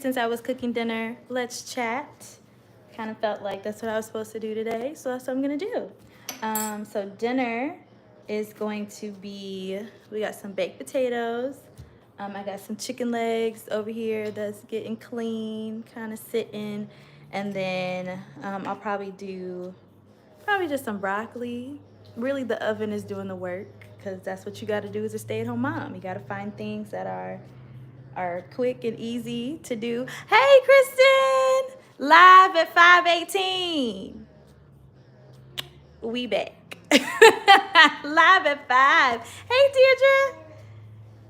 Since I was cooking dinner, let's chat. Kind of felt like that's what I was supposed to do today, so that's what I'm gonna do. So dinner is going to be, we got some baked potatoes. I got some chicken legs over here that's getting clean, kind of sitting. And then I'll probably do, just some broccoli. Really the oven is doing the work because that's what you gotta do as a stay-at-home mom. You gotta find things that are quick and easy to do. Hey, Kristen! Live at 5:18. We back. Live at 5. Hey, Deirdre.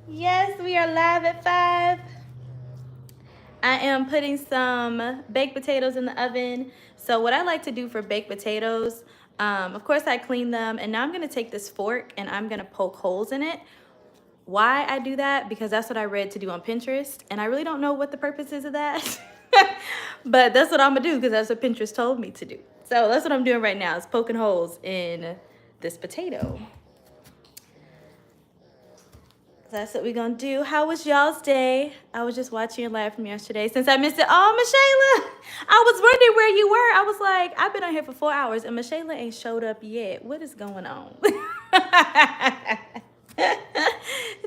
Yes, we are live at 5. I am putting some baked potatoes in the oven. So what I like to do for baked potatoes, of course I clean them, and now I'm gonna take this fork and I'm gonna poke holes in it. Why I do that? Because that's what I read to do on Pinterest, and I really don't know what the purpose is of that. But that's what I'm gonna do because that's what Pinterest told me to do. So that's what I'm doing right now, is poking holes in this potato. That's what we're gonna do. How was y'all's day? I was just watching your live from yesterday since I missed it. Oh, Michaela, I was wondering where you were. I was like, I've been on here for 4 hours and Michaela ain't showed up yet. What is going on?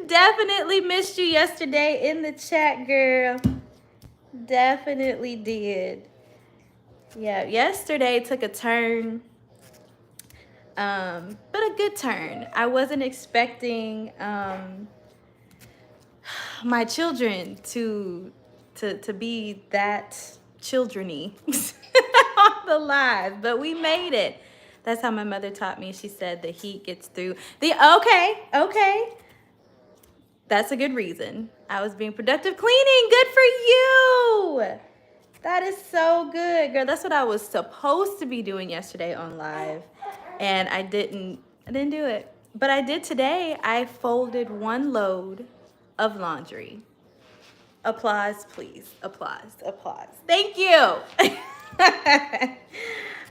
Definitely missed you yesterday in the chat, girl. Definitely did. Yeah, yesterday took a turn, but a good turn. I wasn't expecting my children to be that children-y on the live, but we made it. That's how my mother taught me. She said the heat gets through the okay. That's a good reason. I was being productive cleaning. Good for you. That is so good, girl. That's what I was supposed to be doing yesterday on live, and I didn't do it. But I did today. I folded one load of laundry. Applause, please. Applause. Thank you.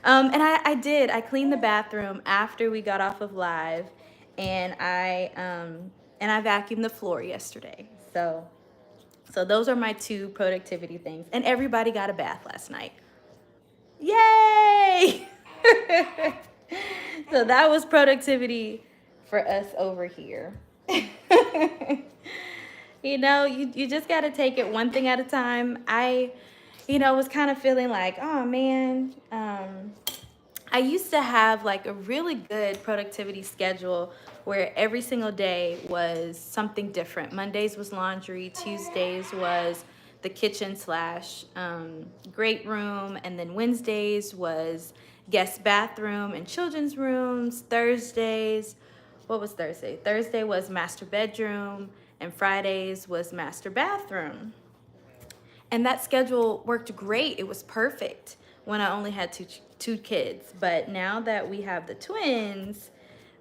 And I did. I cleaned the bathroom after we got off of live, and I vacuumed the floor yesterday. So those are my 2 productivity things. And everybody got a bath last night. Yay! So that was productivity for us over here. You know, you just got to take it one thing at a time. I was kind of feeling like, oh man, I used to have like a really good productivity schedule where every single day was something different. Mondays was laundry, Tuesdays was the kitchen / great room, and then Wednesdays was guest bathroom and children's rooms. Thursdays, what was Thursday? Thursday was master bedroom, and Fridays was master bathroom. And that schedule worked great. It was perfect when I only had two kids. But now that we have the twins,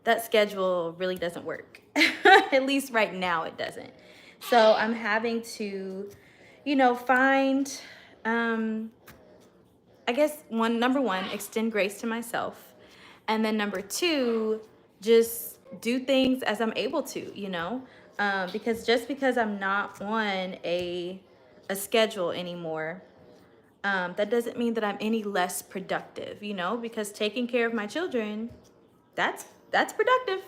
that schedule really doesn't work. At least right now it doesn't. So I'm having to, find, I guess number one, extend grace to myself. And then number 2, just do things as I'm able to, because just because I'm not on a schedule anymore, that doesn't mean that I'm any less productive, because taking care of my children, that's productive.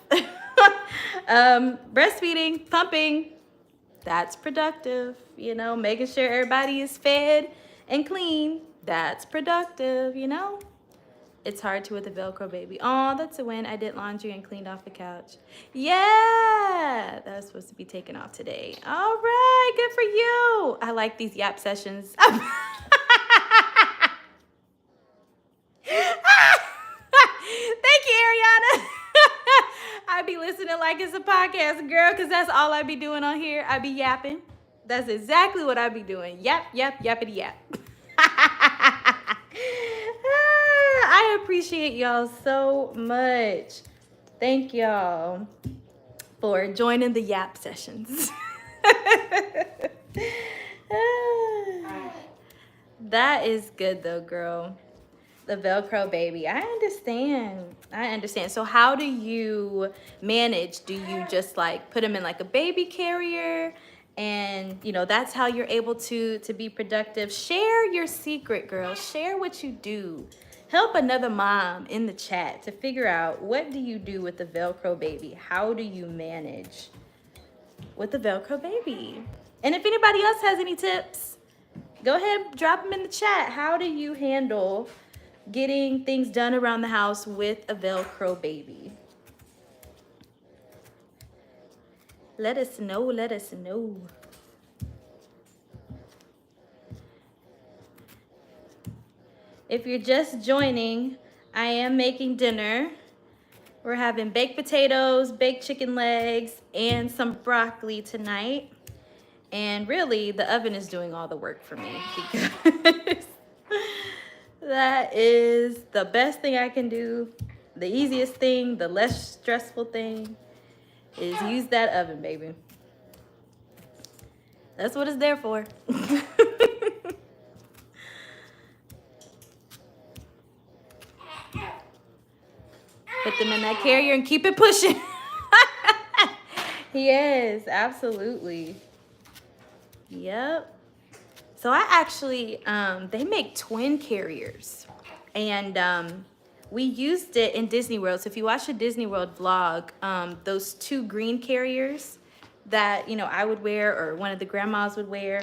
Breastfeeding, pumping, that's productive. Making sure everybody is fed and clean, that's productive. It's hard to with a Velcro baby. Oh, that's a win. I did laundry and cleaned off the couch. Yeah, that was supposed to be taken off today. All right, good for you. I like these yap sessions. Thank you, Ariana. I be listening like it's a podcast, girl, because that's all I be doing on here. I be yapping. That's exactly what I be doing. Yap, yappity yap. I appreciate y'all so much. Thank y'all for joining the yap sessions. That is good though, girl. The Velcro baby. I understand. So how do you manage? Do you just like put them in like a baby carrier And you know, that's how you're able to be productive. Share your secret, girl. Share what you do. Help another mom in the chat to figure out, what do you do with the Velcro baby? How do you manage with the Velcro baby? And if anybody else has any tips, go ahead, drop them in the chat. How do you handle getting things done around the house with a Velcro baby? Let us know, let us know. If you're just joining, I am making dinner. We're having baked potatoes, baked chicken legs, and some broccoli tonight. And really, the oven is doing all the work for me because that is the best thing I can do. The easiest thing, the less stressful thing is use that oven, baby. That's what it's there for. Put them in that carrier and keep it pushing. Yes, absolutely. Yep. So I actually, they make twin carriers, and we used it in Disney World. So if you watch the Disney World vlog, those two green carriers that, you know, I would wear or one of the grandmas would wear,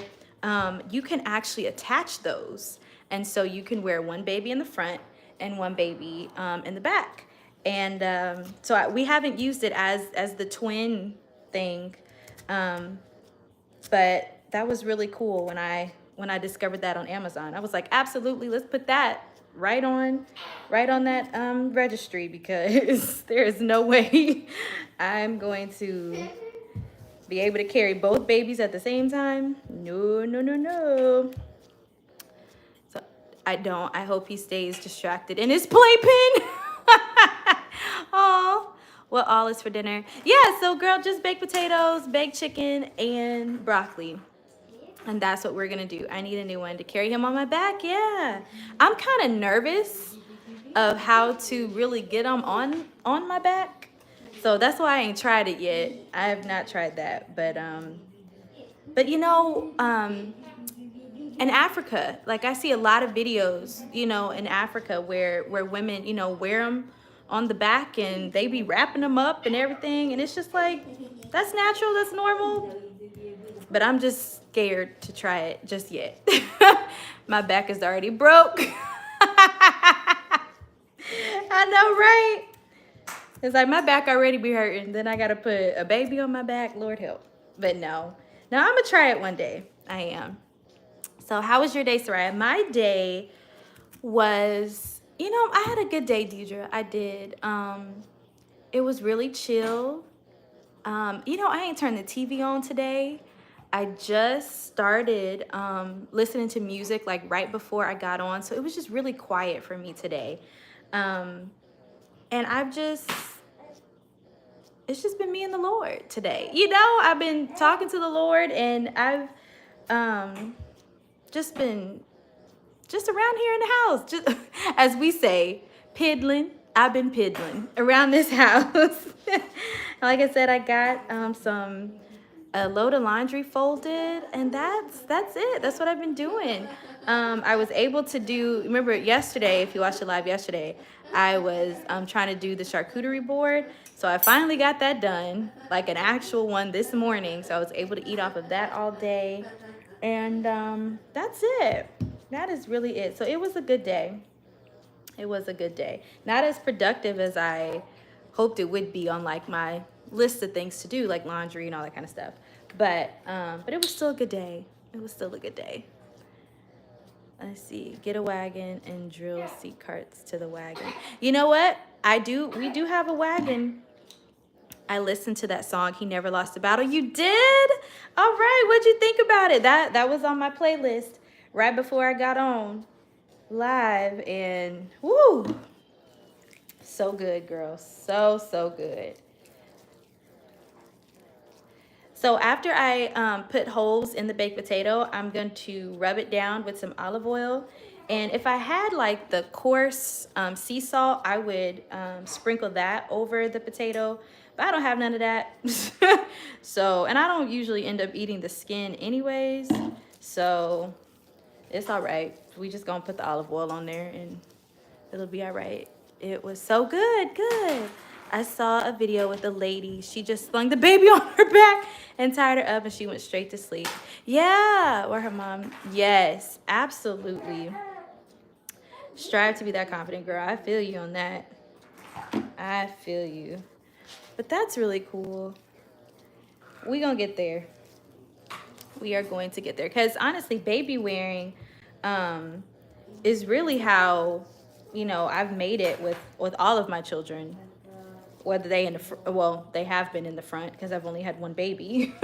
you can actually attach those. And so you can wear one baby in the front and one baby in the back. And so we haven't used it as the twin thing, but that was really cool when I discovered that on Amazon. I was like, absolutely, let's put that right on that registry, because there is no way I'm going to be able to carry both babies at the same time. No, no, no, no. So I hope he stays distracted in his playpen. Oh, well, all is for dinner. Yeah, so girl, just baked potatoes, baked chicken, and broccoli. And that's what we're gonna do. I need a new one to carry him on my back. Yeah, I'm kind of nervous of how to really get him on my back, so that's why I ain't tried it yet. I have not tried that, but you know, in Africa, like I see a lot of videos, you know, in Africa where women, you know, wear them on the back and they be wrapping them up and everything, and it's just like, that's natural, that's normal. But I'm just scared to try it just yet. My back is already broke. I know, right? It's like my back already be hurting. Then I gotta put a baby on my back. Lord help. But no, I'm gonna try it one day. I am. So how was your day, Soraya? My day was, you know, I had a good day, Deidre. I did. It was really chill. You know, I ain't turned the TV on today. I just started listening to music like right before I got on. So it was just really quiet for me today. And it's just been me and the Lord today. You know, I've been talking to the Lord, and I've just been just around here in the house. Just, as we say, piddling. I've been piddling around this house. Like I said, I got a load of laundry folded, and that's it. That's what I've been doing. I was able to do, remember yesterday, if you watched it live yesterday, I was trying to do the charcuterie board. So I finally got that done, like an actual one this morning. So I was able to eat off of that all day. And that's it. That is really it. So it was a good day. It was a good day. Not as productive as I hoped it would be on like my list of things to do, like laundry and all that kind of stuff. But it was still a good day. It was still a good day. Let's see. Get a wagon and drill seat carts to the wagon. You know what? We do have a wagon. I listened to that song, He Never Lost a Battle. You did? All right. What'd you think about it? That was on my playlist right before I got on live, and woo, so good, girl. So good. So after I put holes in the baked potato, I'm going to rub it down with some olive oil. And if I had like the coarse sea salt, I would sprinkle that over the potato. But But I don't have none of that. So, and I don't usually end up eating the skin anyways. So it's all right. We just gonna put the olive oil on there and it'll be all right. It was so good, good. I saw a video with a lady. She just slung the baby on her back and tied her up and she went straight to sleep. Yeah, or her mom. Yes, absolutely. Strive to be that confident, girl. I feel you on that. I feel you. But that's really cool. We gonna get there. We are going to get there. Because honestly, baby wearing is really how, you know, I've made it with all of my children. Whether they well, they have been in the front because I've only had one baby.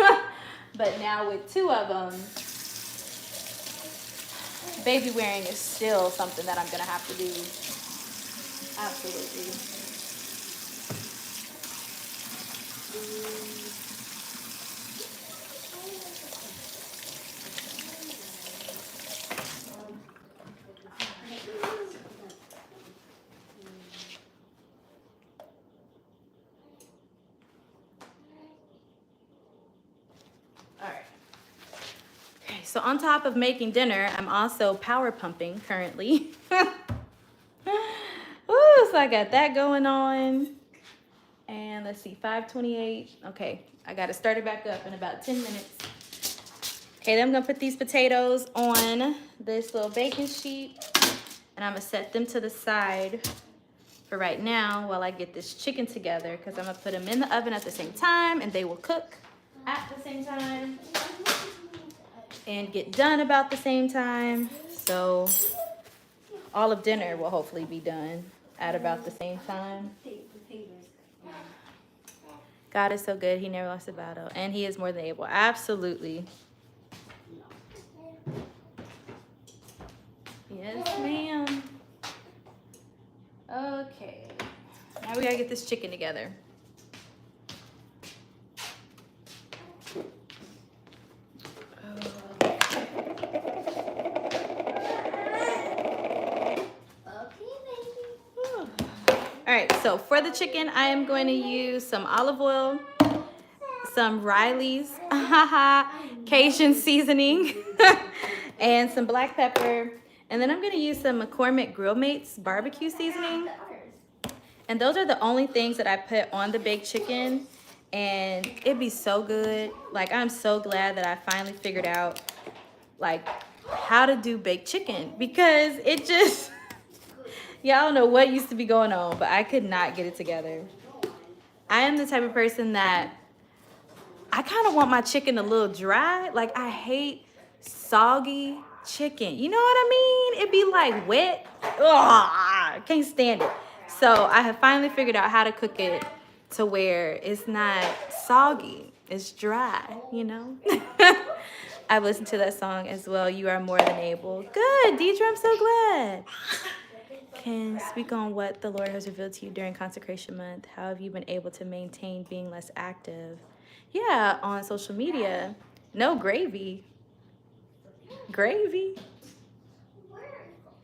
But now with two of them, baby wearing is still something that I'm going to have to do. Absolutely. So on top of making dinner, I'm also power pumping currently. Ooh, so I got that going on. And let's see, 5:28. Okay, I got to start it back up in about 10 minutes. Okay, then I'm going to put these potatoes on this little baking sheet. And I'm going to set them to the side for right now while I get this chicken together. Because I'm going to put them in the oven at the same time and they will cook at the same time. And get done about the same time. So all of dinner will hopefully be done at about the same time. God is so good. He never lost a battle. And he is more than able. Absolutely. Yes, ma'am. Okay. Now we gotta get this chicken together. All right, so for the chicken, I am going to use some olive oil, some Riley's Cajun seasoning, and some black pepper. And then I'm going to use some McCormick Grill Mates barbecue seasoning. And those are the only things that I put on the baked chicken. And it'd be so good. Like, I'm so glad that I finally figured out, like, how to do baked chicken. Because it just... Yeah, I don't know what used to be going on, but I could not get it together. I am the type of person that I kind of want my chicken a little dry. Like, I hate soggy chicken. You know what I mean? It'd be like wet. Ugh, I can't stand it. So I have finally figured out how to cook it to where it's not soggy. It's dry, you know? I've listened to that song as well. You are more than able. Good, Deidre, I'm so glad. Can speak on what the Lord has revealed to you during consecration month. How have you been able to maintain being less active? Yeah, on social media. No gravy. Gravy?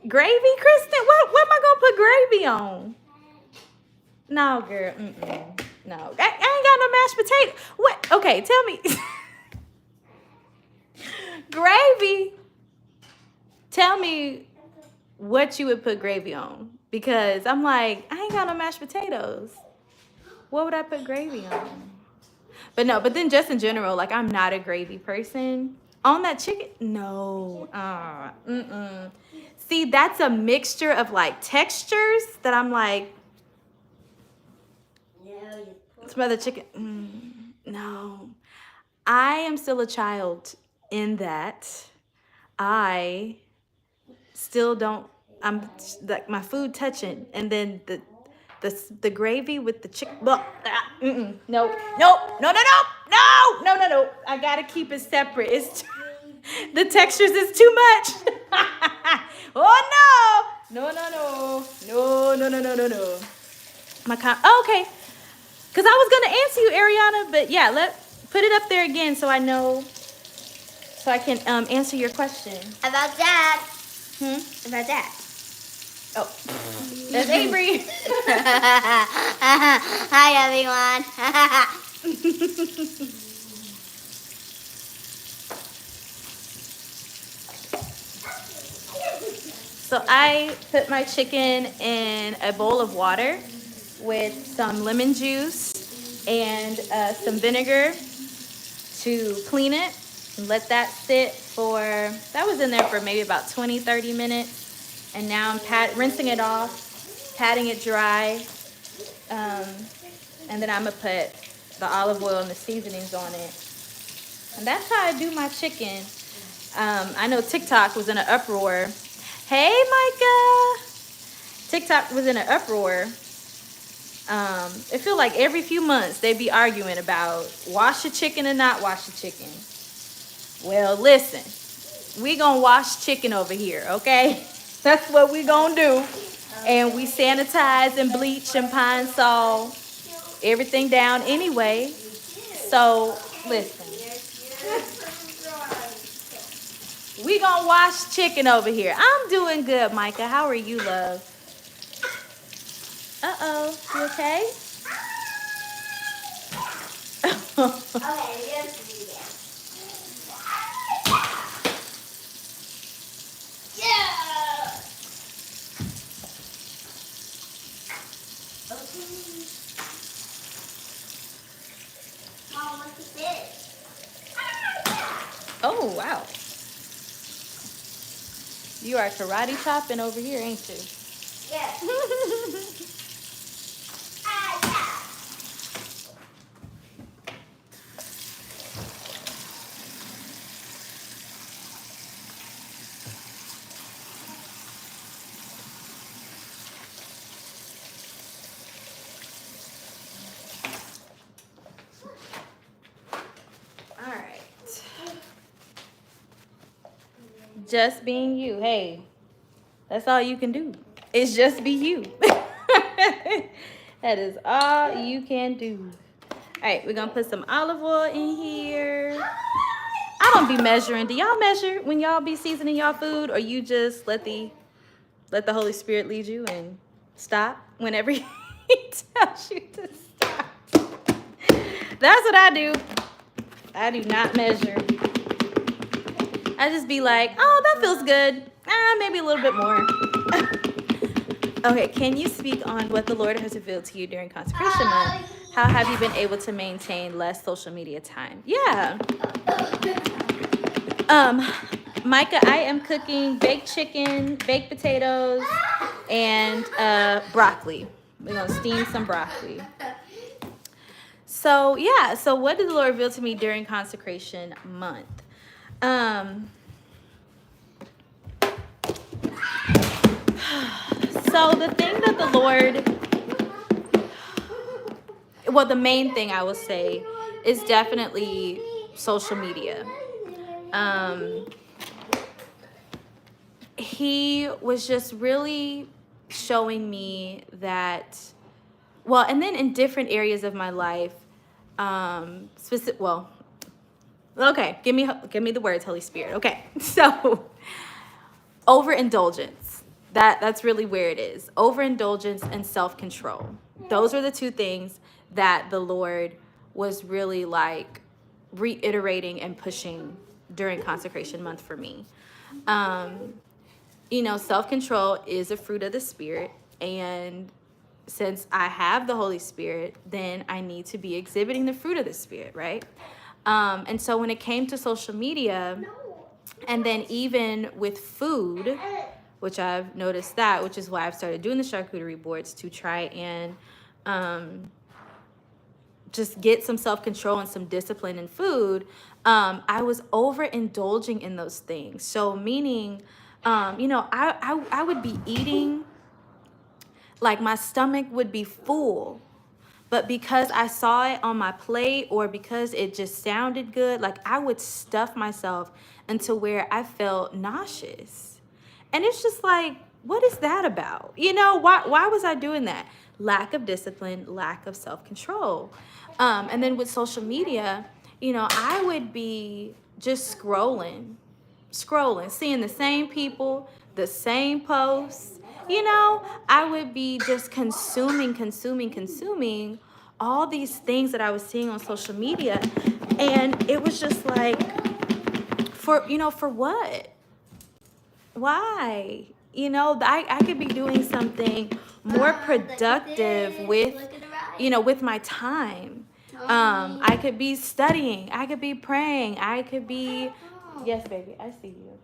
Gravy, Kristen? What am I going to put gravy on? No, girl. No. I ain't got no mashed potato. What? Okay, tell me. Gravy. Tell me what you would put gravy on, because I'm like, I ain't got no mashed potatoes. What would I put gravy on? But no, but then just in general, like, I'm not a gravy person. On that chicken, no. See, that's a mixture of like textures that I'm like, some other chicken, no. I am still a child in that I still don't, I'm like my food touching, and then the gravy with the chicken. No. I gotta keep it separate. It's the textures is too much. Oh no. Okay. Because I was gonna answer you, Ariana, but yeah, put it up there again so I know, so I can answer your question about that. About that. Oh, that's Avery. Hi, everyone. So I put my chicken in a bowl of water with some lemon juice and some vinegar to clean it and let that sit for, that was in there for maybe about 20-30 minutes. And now I'm rinsing it off, patting it dry. And then I'm gonna put the olive oil and the seasonings on it. And that's how I do my chicken. I know TikTok was in an uproar. Hey, Micah! TikTok was in an uproar. It feels like every few months they be arguing about wash your chicken or not wash your chicken. Well, listen, we gonna wash chicken over here, okay? That's what we gonna do. And we sanitize and bleach and pine sol everything down anyway. So, listen. We gonna wash chicken over here. I'm doing good, Micah. How are you, love? Uh-oh, you okay? Okay, yes, yeah. Mom, what's this? Oh, wow. You are karate chopping over here, ain't you? Yeah. All right. Just being you. Hey, that's all you can do. It's just be you. That is all you can do. All right, we're gonna put some olive oil in here. I don't be measuring. Do y'all measure when y'all be seasoning y'all food, or you just let the Holy Spirit lead you and stop whenever He tells you to stop? That's what I do. I do not measure. I just be like, oh, that feels good. Maybe a little bit more. Okay, can you speak on what the Lord has revealed to you during consecration month? How have you been able to maintain less social media time? Yeah. Micah, I am cooking baked chicken, baked potatoes, and broccoli. We're gonna steam some broccoli. So yeah, so what did the Lord reveal to me during consecration month? So the thing that the Lord, well, the main thing I will say is definitely social media. He was just really showing me that, well, and then in different areas of my life, okay, give me the words, Holy Spirit. Okay, so overindulgence. That's really where it is. Overindulgence and self-control. Those are the two things that the Lord was really like reiterating and pushing during consecration month for me. Self-control is a fruit of the Spirit, and since I have the Holy Spirit, then I need to be exhibiting the fruit of the Spirit, right? And so when it came to social media, and then even with food, which I've noticed that, which is why I've started doing the charcuterie boards to try and just get some self-control and some discipline in food. I was overindulging in those things. So meaning, I would be eating, like my stomach would be full, but because I saw it on my plate or because it just sounded good, like I would stuff myself until where I felt nauseous. And it's just like, what is that about? Why was I doing that? Lack of discipline, lack of self-control. And then with social media, I would be just scrolling, seeing the same people, the same posts, I would be just consuming all these things that I was seeing on social media. And it was just like, for what? Why? I could be doing something more productive with my time. I could be studying. I could be praying. I could be, yes, baby, I see you.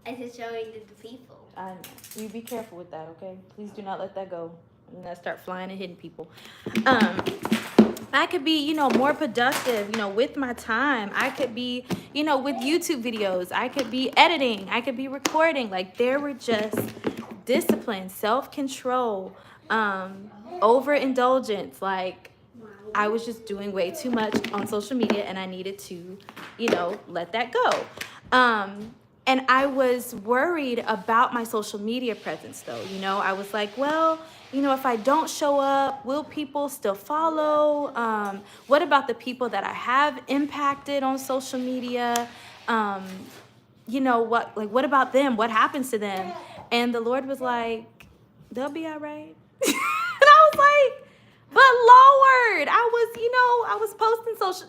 I just showing it to people. I know. You be careful with that, okay? Please do not let that go. And that start flying and hitting people. I could be, more productive, with my time. I could be, with YouTube videos. I could be editing. I could be recording. Like, there were just discipline, self-control, overindulgence. Like, I was just doing way too much on social media, and I needed to, let that go. And I was worried about my social media presence, though. I was like, well, if I don't show up, will people still follow? What about the people that I have impacted on social media? What about them? What happens to them? And the Lord was like, they'll be all right. And I was like, but Lord, I was posting social,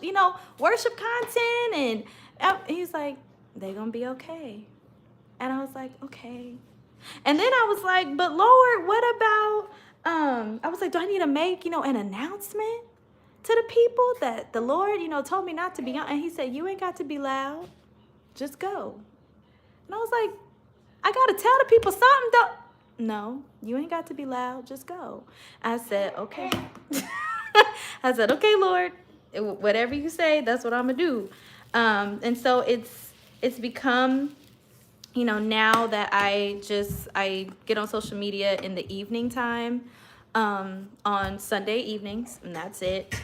worship content, and he's like, they're gonna be okay. And I was like, okay. And then I was like, but Lord, what about, I was like, do I need to make, an announcement to the people that the Lord, told me not to be on? And he said, you ain't got to be loud. Just go. And I was like, I got to tell the people something, though. No, you ain't got to be loud. Just go. I said, okay. I said, okay, Lord, whatever you say, that's what I'm going to do. And so it's become, now that I get on social media in the evening time, on Sunday evenings, and that's it.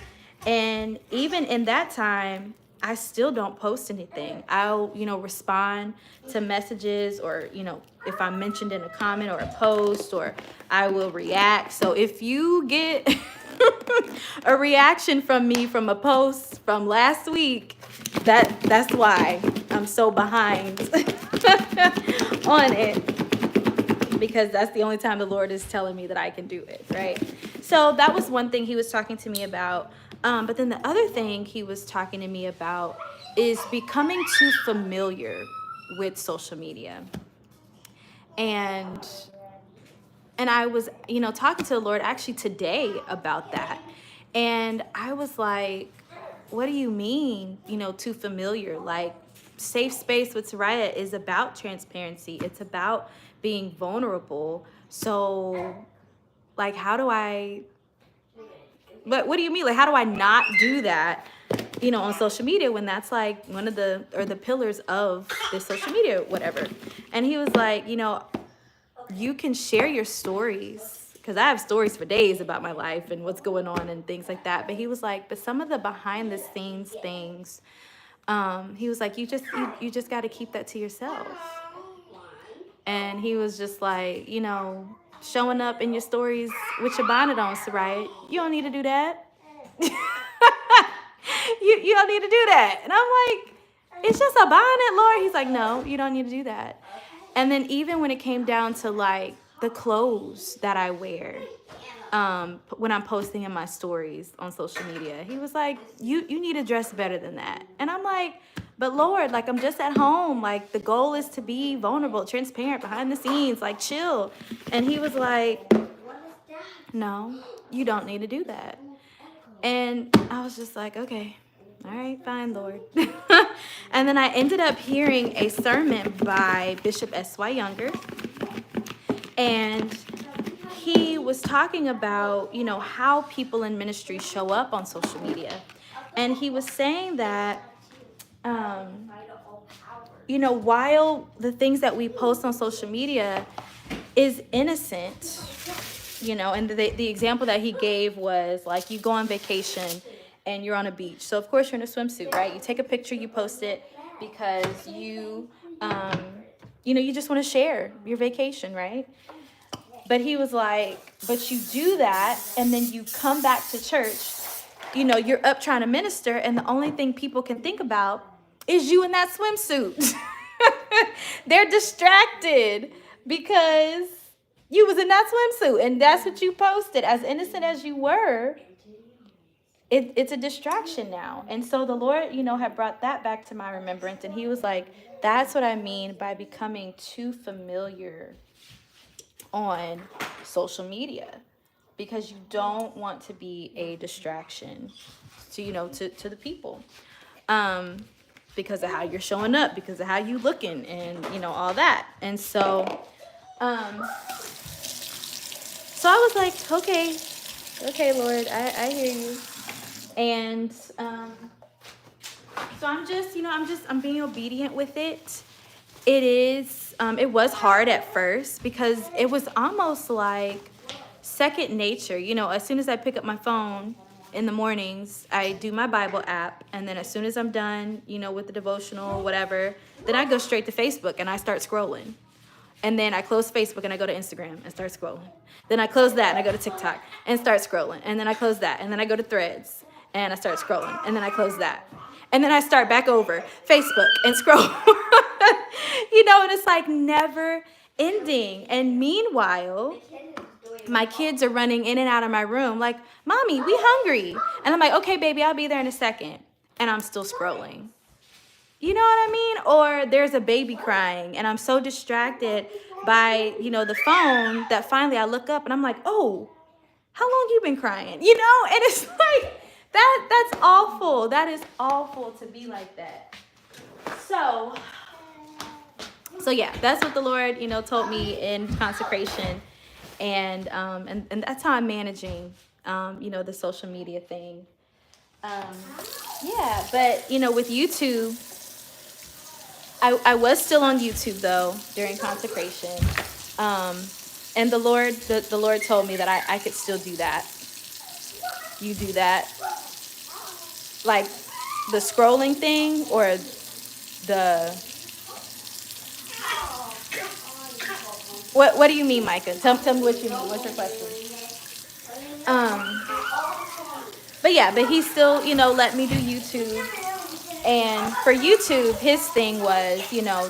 And even in that time, I still don't post anything. I'll, respond to messages, or, if I'm mentioned in a comment or a post, or I will react. So if you get a reaction from me from a post from last week, that's why I'm so behind on it, because that's the only time the Lord is telling me that I can do it, right? So that was one thing he was talking to me about. But then the other thing he was talking to me about is becoming too familiar with social media. And I was, talking to the Lord actually today about that. And I was like, what do you mean, too familiar? Like, Safe Space with Soraya is about transparency. It's about being vulnerable. So, like, but what do you mean? Like, how do I not do that, on social media, when that's like one of the pillars of this social media, whatever. And he was like, you can share your stories, because I have stories for days about my life and what's going on and things like that. But he was like, but some of the behind the scenes things, he was like, you just got to keep that to yourself. And he was just like, showing up in your stories with your bonnet on, Soraya, you don't need to do that. you don't need to do that. And I'm like, it's just a bonnet, Lord. He's like, no, you don't need to do that. And then even when it came down to like the clothes that I wear, when I'm posting in my stories on social media, he was like, you need to dress better than that. And I'm like, but Lord, like, I'm just at home. Like, the goal is to be vulnerable, transparent, behind the scenes, like, chill. And he was like, no, you don't need to do that. And I was just like, okay, all right, fine, Lord. And then I ended up hearing a sermon by Bishop S.Y. Younger. And he was talking about, how people in ministry show up on social media. And he was saying that, while the things that we post on social media is innocent, and the example that he gave was like, you go on vacation and you're on a beach. So of course you're in a swimsuit, right? You take a picture, you post it because you just want to share your vacation, right? But he was like, but you do that and then you come back to church, you're up trying to minister, and the only thing people can think about is you in that swimsuit. They're distracted because you was in that swimsuit and that's what you posted. As innocent as you were, it's a distraction now. And so the Lord, had brought that back to my remembrance. And he was like, that's what I mean by becoming too familiar on social media, because you don't want to be a distraction to the people, because of how you're showing up, because of how you looking, and all that. And so so I was like, okay, Lord, I hear you. And so I'm just I'm being obedient with it. It was hard at first because it was almost like second nature. As soon as I pick up my phone in the mornings, I do my Bible app, and then as soon as I'm done, with the devotional, whatever, then I go straight to Facebook and I start scrolling. And then I close Facebook and I go to Instagram and start scrolling. Then I close that and I go to TikTok and start scrolling. And then I close that and then I go to Threads and I start scrolling. And then I close that. And then I start back over Facebook and scroll. And it's like never ending. And meanwhile, my kids are running in and out of my room like, Mommy, we hungry. And I'm like, okay, baby, I'll be there in a second. And I'm still scrolling. You know what I mean? Or there's a baby crying and I'm so distracted by, the phone that finally I look up and I'm like, oh, how long you been crying? And it's like, that's awful. That is awful to be like that. So yeah, that's what the Lord, told me in consecration. And that's how I'm managing, the social media thing. Yeah, but, with YouTube, I was still on YouTube though during consecration, and the Lord told me that I could still do that. You do that, like the scrolling thing or the what do you mean, Micah? Tell me what you mean. What's your question? But he still let me do YouTube. And for YouTube, his thing was,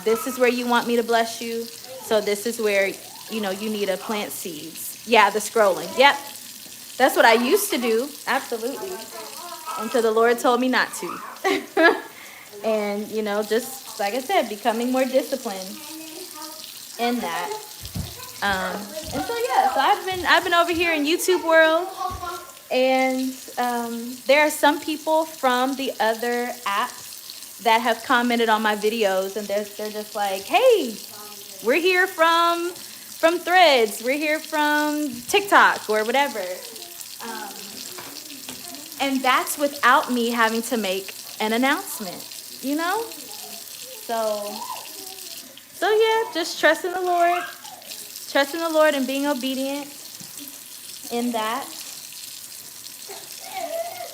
this is where you want me to bless you. So this is where, you need to plant seeds. Yeah, the scrolling. Yep. That's what I used to do. Absolutely. Until the Lord told me not to. And, just like I said, becoming more disciplined in that. And so, yeah, so I've been over here in YouTube world. And there are some people from the other apps that have commented on my videos, and they're just like, hey, we're here from Threads, we're here from TikTok or whatever. And that's without me having to make an announcement, So yeah, just trusting the Lord and being obedient in that.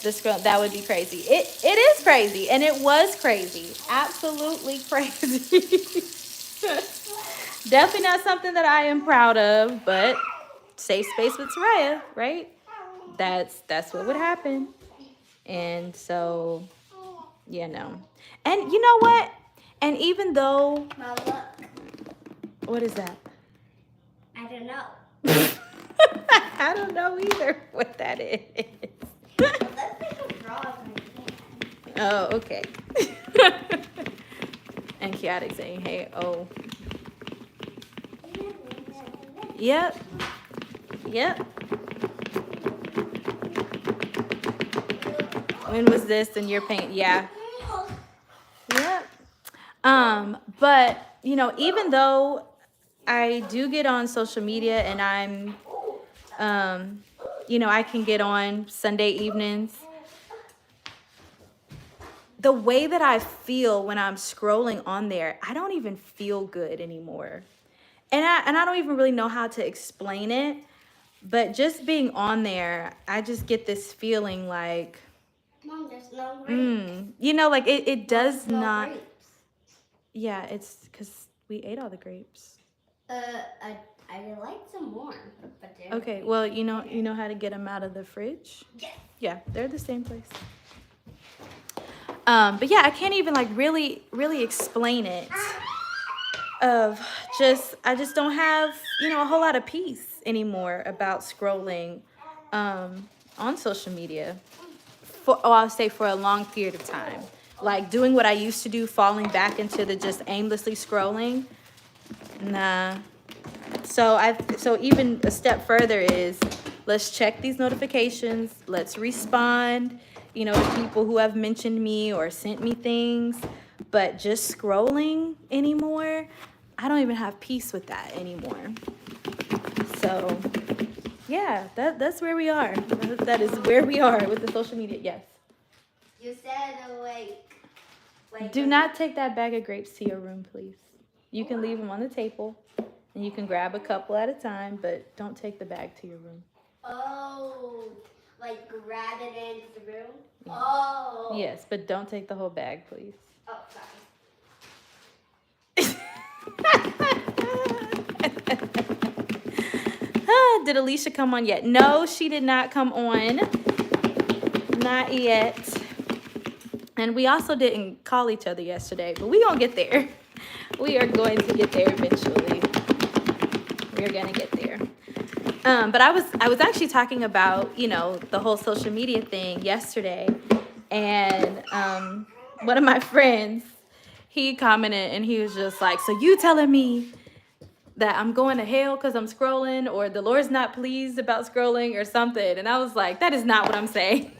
That would be crazy. It is crazy, and it was crazy. Absolutely crazy. Definitely not something that I am proud of, but safe space with Soraya, right? That's what would happen. And so, no. And you know what? And even though... Mom, look. What is that? I don't know. I don't know either what that is. Well, that's like a frog on your hand. Oh, okay. And Chaotic saying, hey, oh. Yep. When was this in your paint? Yeah. Yep. But, even though I do get on social media and I'm, I can get on Sunday evenings. The way that I feel when I'm scrolling on there, I don't even feel good anymore. And I don't even really know how to explain it, but just being on there, I just get this feeling like, Mom, there's no grapes. like it does No not. grapes. Yeah, it's because we ate all the grapes. I like some more. But Okay, well, you know how to get them out of the fridge? Yes. Yeah, they're the same place. But yeah, I can't even like really explain it. of I just don't have, a whole lot of peace anymore about scrolling on social media I'll say for a long period of time. Like doing what I used to do, falling back into the just aimlessly scrolling. Nah. So even a step further is let's check these notifications. Let's respond, to people who have mentioned me or sent me things. But just scrolling anymore, I don't even have peace with that anymore. So yeah, that's where we are. That is where we are with the social media. Yes. You said Do not take that bag of grapes to your room, please. You can leave them on the table, and you can grab a couple at a time, but don't take the bag to your room. Oh, like grab it into the room? Yeah. Oh. Yes, but don't take the whole bag, please. Oh, sorry. Did Alicia come on yet? No, she did not come on. Not yet. And we also didn't call each other yesterday, but we gonna get there. We are going to get there eventually. We're gonna get there. But I was actually talking about, the whole social media thing yesterday. And one of my friends, he commented and he was just like, so you telling me that I'm going to hell because I'm scrolling, or the Lord's not pleased about scrolling or something? And I was like, that is not what I'm saying.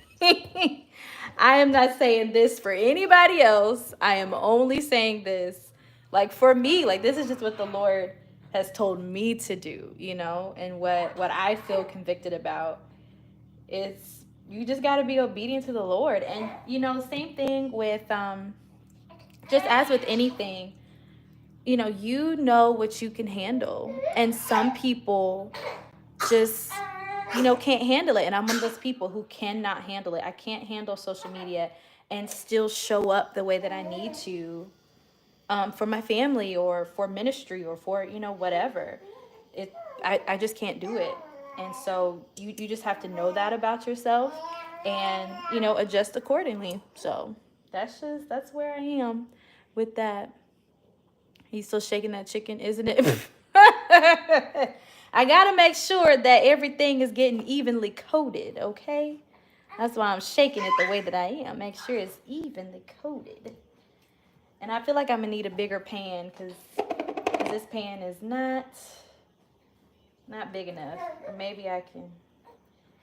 I am not saying this for anybody else. I am only saying this, like, for me, like, this is just what the Lord has told me to do, and what I feel convicted about is you just got to be obedient to the Lord. And, same thing with, just as with anything, you know what you can handle. And some people just, can't handle it. And I'm one of those people who cannot handle it. I can't handle social media and still show up the way that I need to for my family or for ministry or for, whatever. I just can't do it. And so you just have to know that about yourself and, adjust accordingly. So that's where I am with that. He's still shaking that chicken, isn't it? I gotta make sure that everything is getting evenly coated, okay? That's why I'm shaking it the way that I am. Make sure it's evenly coated. And I feel like I'm gonna need a bigger pan because this pan is not big enough. Or maybe I can.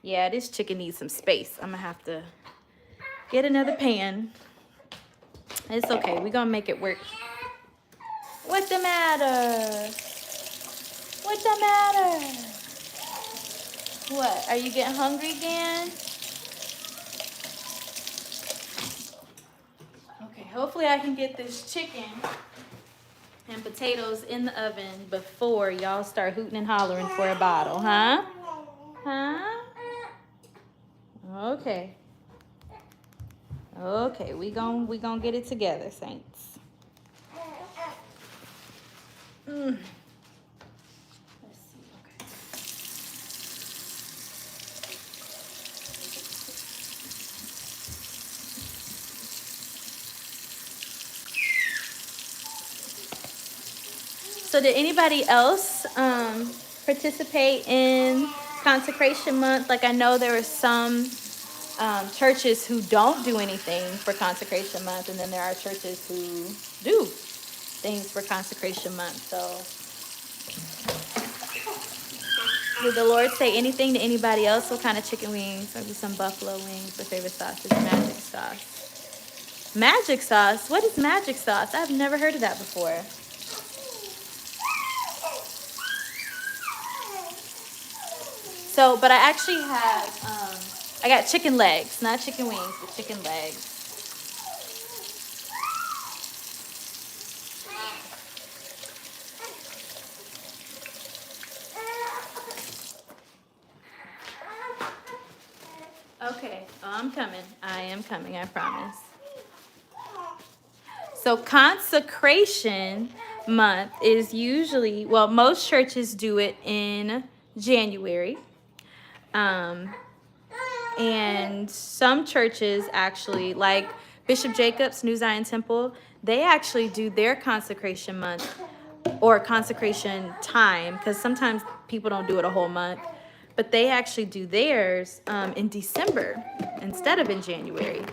Yeah, this chicken needs some space. I'm gonna have to get another pan. It's okay. We're gonna make it work. What's the matter? What's the matter? What? Are you getting hungry again? Okay, hopefully I can get this chicken and potatoes in the oven before y'all start hooting and hollering for a bottle, huh? Huh? Okay. Okay, we gon' get it together, saints. Let's see, okay. So did anybody else participate in consecration month? Like I know there are some churches who don't do anything for consecration month, and then there are churches who do things for consecration month. So did the Lord say anything to anybody else? What kind of chicken wings? Maybe some buffalo wings. My favorite sauce is magic sauce. Magic sauce? What is magic sauce? I've never heard of that before. So, but I actually have, I got chicken legs, not chicken wings, but chicken legs. Okay, I'm coming. I am coming, I promise. So consecration month is usually, well, most churches do it in January. And some churches actually, like Bishop Jacobs, New Zion Temple, they actually do their consecration month or consecration time, because sometimes people don't do it a whole month, but they actually do theirs in December instead of in January.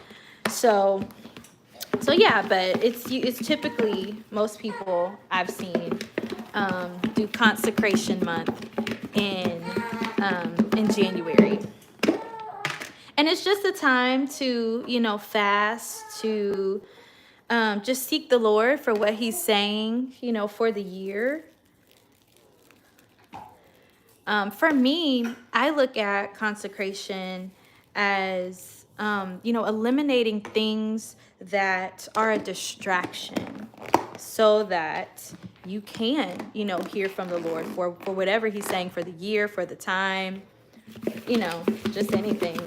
So yeah, but it's typically, most people I've seen do consecration month in January. And it's just a time to, fast, to just seek the Lord for what he's saying, for the year. For me, I look at consecration as, eliminating things that are a distraction so that you can, hear from the Lord for whatever he's saying for the year, for the time, just anything.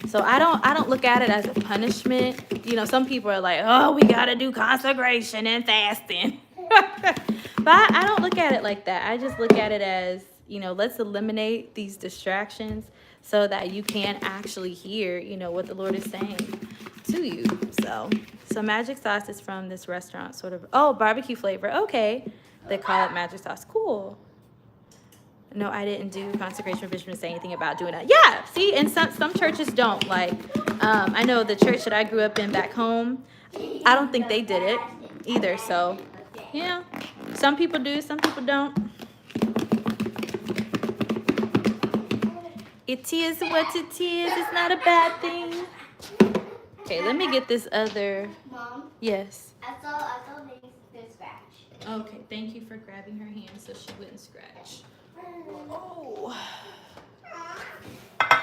So I don't look at it as a punishment. Some people are like, oh, we got to do consecration and fasting. But I don't look at it like that. I just look at it as, let's eliminate these distractions so that you can actually hear, what the Lord is saying to you. So magic sauce is from this restaurant, sort of. Oh, barbecue flavor. Okay. They call it magic sauce. Cool. No, I didn't do consecration for Bishop to say anything about doing that. Yeah, see, and some churches don't. Like, I know the church that I grew up in back home, I don't think they did it either. So, yeah, some people do, some people don't. It is what it is. It's not a bad thing. Okay, let me get this other. Mom? Yes. I saw they scratch. Okay, thank you for grabbing her hand so she wouldn't scratch. Oh. Alright.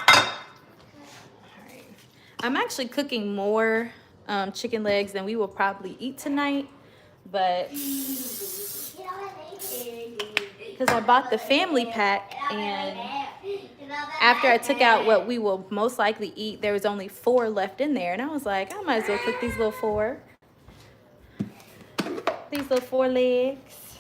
I'm actually cooking more chicken legs than we will probably eat tonight, but because I bought the family pack, and after I took out what we will most likely eat, there was only 4 left in there, and I was like, I might as well cook these little 4 legs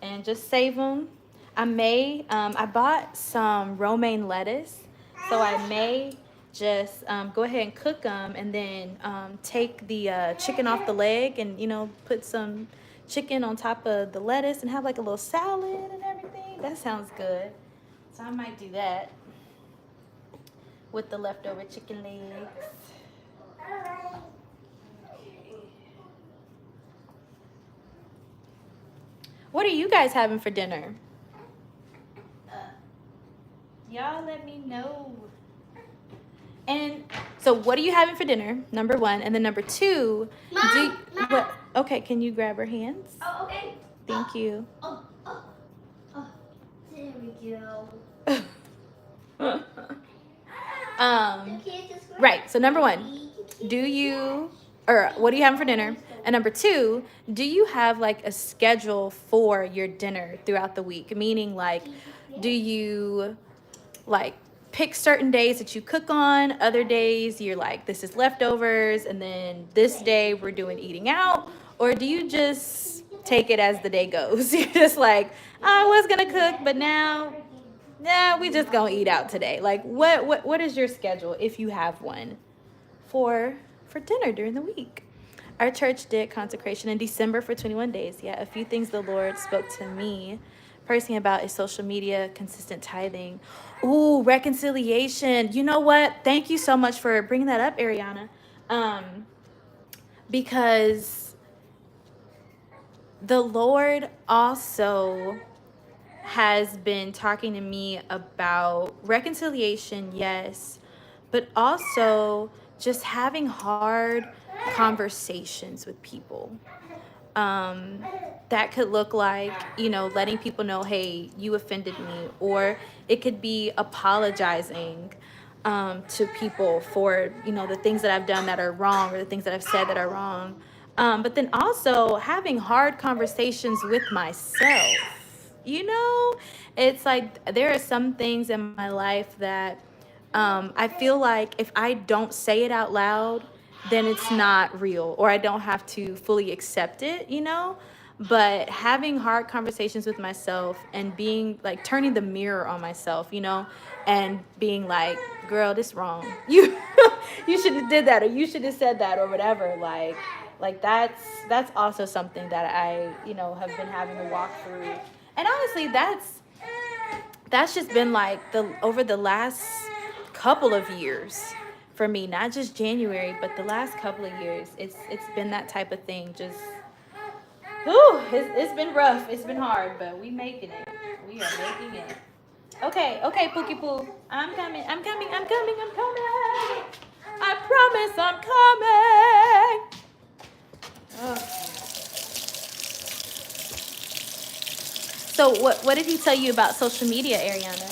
and just save them. I bought some romaine lettuce, so I may just go ahead and cook them, and then take the chicken off the leg and, put some chicken on top of the lettuce and have like a little salad and everything. That sounds good. So I might do that with the leftover chicken legs. What are you guys having for dinner? Y'all let me know. And so what are you having for dinner? Number 1. And then number 2, Mom. what? Okay, can you grab her hands? Oh, okay. Thank you. There we go. Right. So number 1, what are you having for dinner? And number 2, do you have like a schedule for your dinner throughout the week? Meaning, like, do you like pick certain days that you cook on, other days you're like, this is leftovers, and then this day we're doing eating out? Or do you just take it as the day goes? You're just like, I was gonna cook, but now we just gonna eat out today. Like, what is your schedule, if you have one, for dinner during the week? Our church did consecration in December for 21 days. Yeah, a few things the Lord spoke to me personally about is social media, consistent tithing. Ooh, reconciliation. You know what? Thank you so much for bringing that up, Ariana. Because the Lord also has been talking to me about reconciliation, yes, but also just having hard conversations with people. That could look like, letting people know, hey, you offended me, or it could be apologizing to people for, the things that I've done that are wrong, or the things that I've said that are wrong. But then also having hard conversations with myself. It's like there are some things in my life that I feel like if I don't say it out loud, then it's not real, or I don't have to fully accept it, But having hard conversations with myself and being like turning the mirror on myself, and being like, girl, this wrong. You should have did that, or you should have said that, or whatever. Like, Like that's also something that I, have been having to walk through. And honestly, that's just been like over the last couple of years for me, not just January, but the last couple of years. It's been that type of thing. Just it's been rough. It's been hard, but we making it. We are making it. Okay, Pookie Poo. I'm coming. I'm coming. I'm coming. I'm coming. I promise I'm coming. Okay. So what did he tell you about social media, Ariana?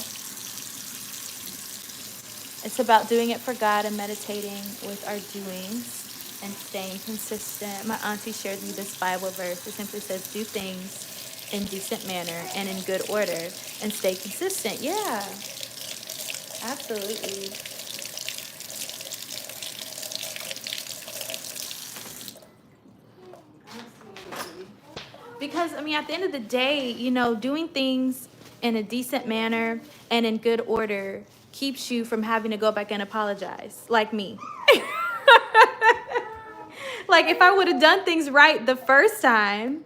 It's about doing it for God and meditating with our doings and staying consistent. My auntie shared me this Bible verse. It simply says, do things in decent manner and in good order and stay consistent. Yeah, absolutely. Because, at the end of the day, doing things in a decent manner and in good order keeps you from having to go back and apologize, like me. Like, if I would have done things right the first time,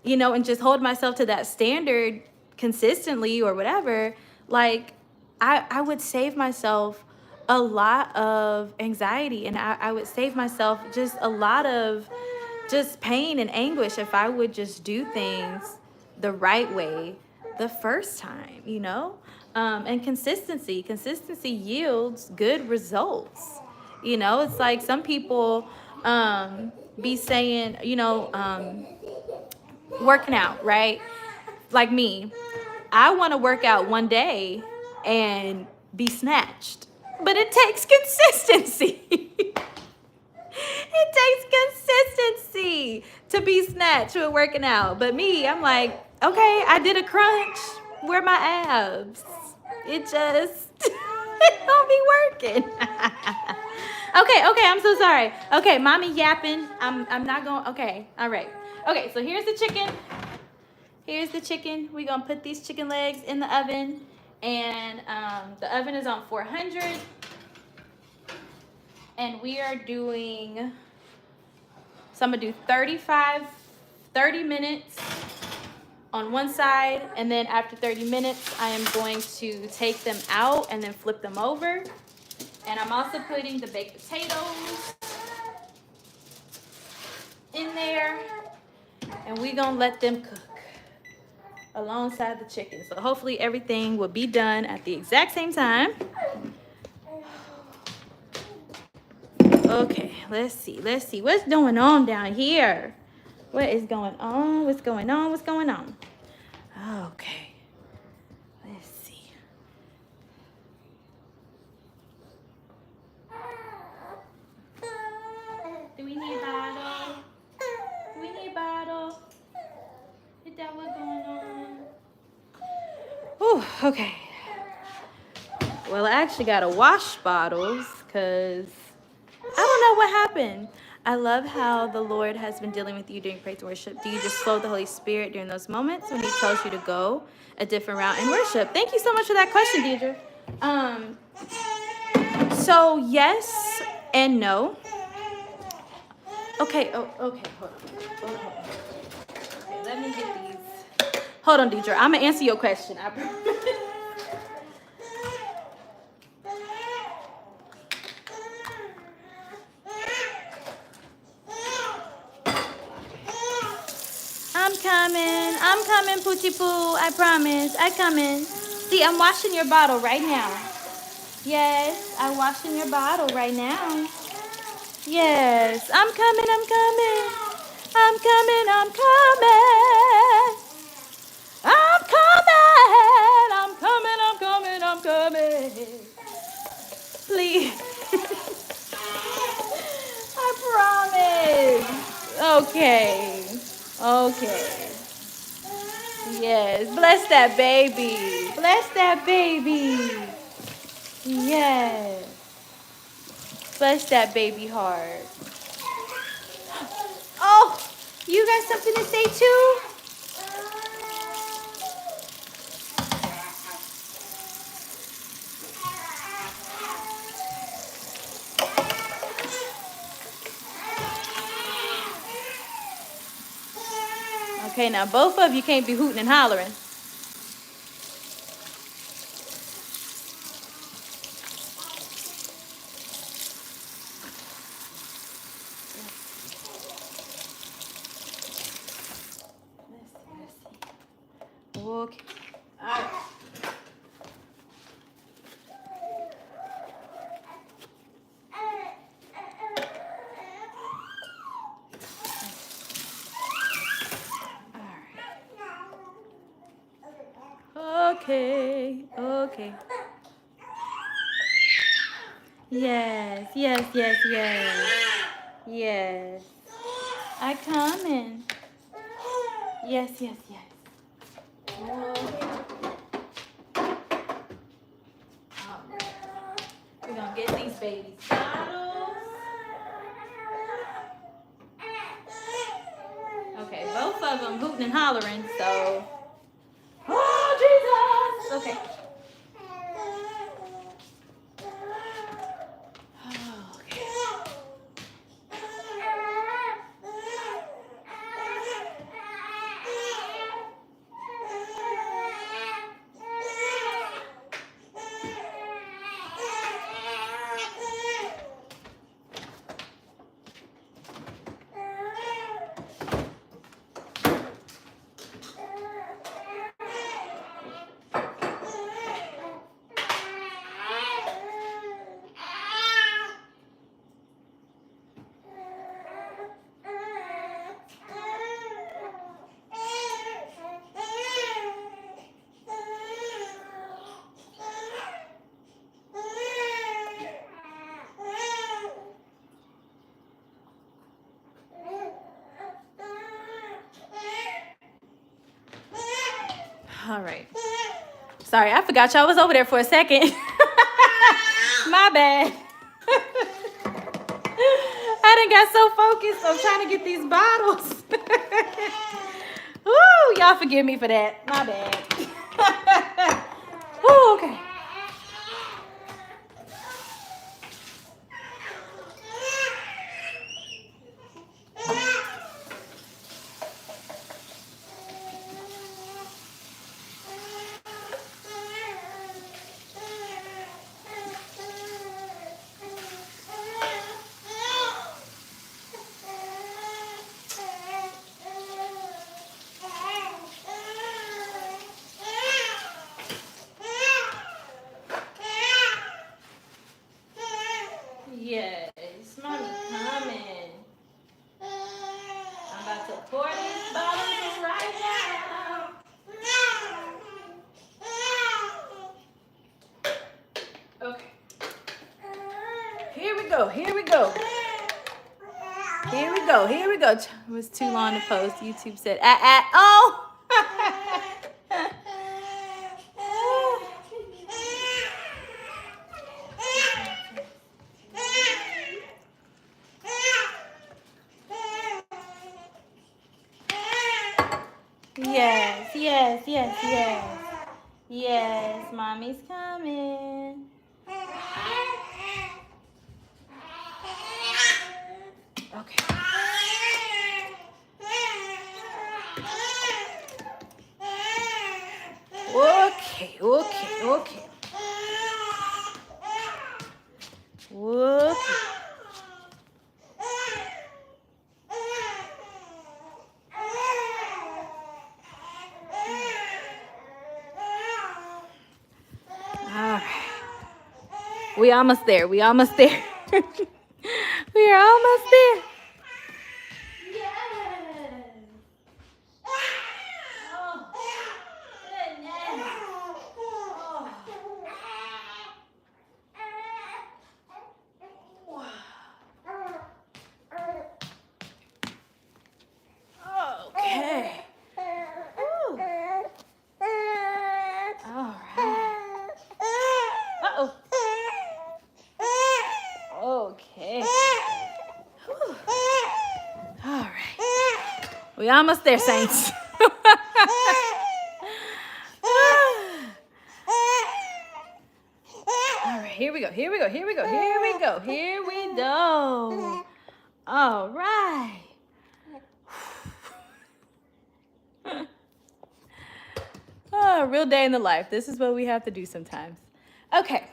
and just hold myself to that standard consistently or whatever, like, I would save myself a lot of anxiety, and I would save myself just a lot of just pain and anguish if I would just do things the right way the first time, and consistency yields good results. It's like some people be saying, working out, right? Like me, I want to work out one day and be snatched, but it takes consistency. It takes consistency to be snatched with working out. But me, I'm like, okay, I did a crunch. Where my abs? It just it don't be working. Okay, I'm so sorry. Okay, mommy yapping. I'm not going. Okay, all right. Okay, so here's the chicken. Here's the chicken. We're gonna put these chicken legs in the oven, and the oven is on 400. And we are doing, so I'm gonna do 30 minutes on one side, and then after 30 minutes, I am going to take them out and then flip them over. And I'm also putting the baked potatoes in there, and we're gonna let them cook alongside the chicken. So hopefully everything will be done at the exact same time. Okay, let's see what's going on down here. What is going on? What's going on? Okay, let's see. Do we need a bottle? Is that what's going on? Oh, okay. Well, I actually gotta wash bottles because I don't know what happened. I love how the Lord has been dealing with you during praise and worship. Do you just flow with the Holy Spirit during those moments when He tells you to go a different route in worship? Thank you so much for that question, Deidre. So yes and no. Okay. Hold on. Okay, let me get these. Hold on, Deidre. I'm gonna answer your question. I promise. I'm coming, Poochie Poo. I promise. I coming. See, I'm washing your bottle right now. Yes, I'm washing your bottle right now. Yes, I'm coming. I'm coming. I'm coming. I'm coming. I'm coming. I'm coming. I'm coming. I'm coming. Please. I promise. Okay. Okay. Yes. Bless that baby. Bless that baby. Yes. Bless that baby heart. Oh, you got something to say too? Okay, now both of you can't be hooting and hollering. Okay. All right. Okay. Okay. Yes. Yes. Yes. Yes. Yes. I coming. Yes. Yes. Yes. Okay. We're gonna get these babies bottles. Okay, both of them hooting and hollering, so. Oh, Jesus! Okay. All right. Sorry, I forgot y'all was over there for a second. My bad. I done got so focused on trying to get these bottles. Woo, y'all forgive me for that. My bad. Woo, okay. Yes, mommy coming. I'm about to pour these bottles right now. Okay. Here we go. Here we go. Here we go. Here we go. It was too long to post. YouTube said, oh. Yes, yes, yes, yes. Yes, mommy's coming. Okay. Okay, okay, okay. Okay. All right. We almost there. We almost there. We are almost there. Okay. Woo. All right. Uh-oh. Okay. Whew. All right. We almost there, Saints. All right, here we go. Here we go. Here we go. Here we go. Here we go. All right. Real day in the life. This is what we have to do sometimes. Okay.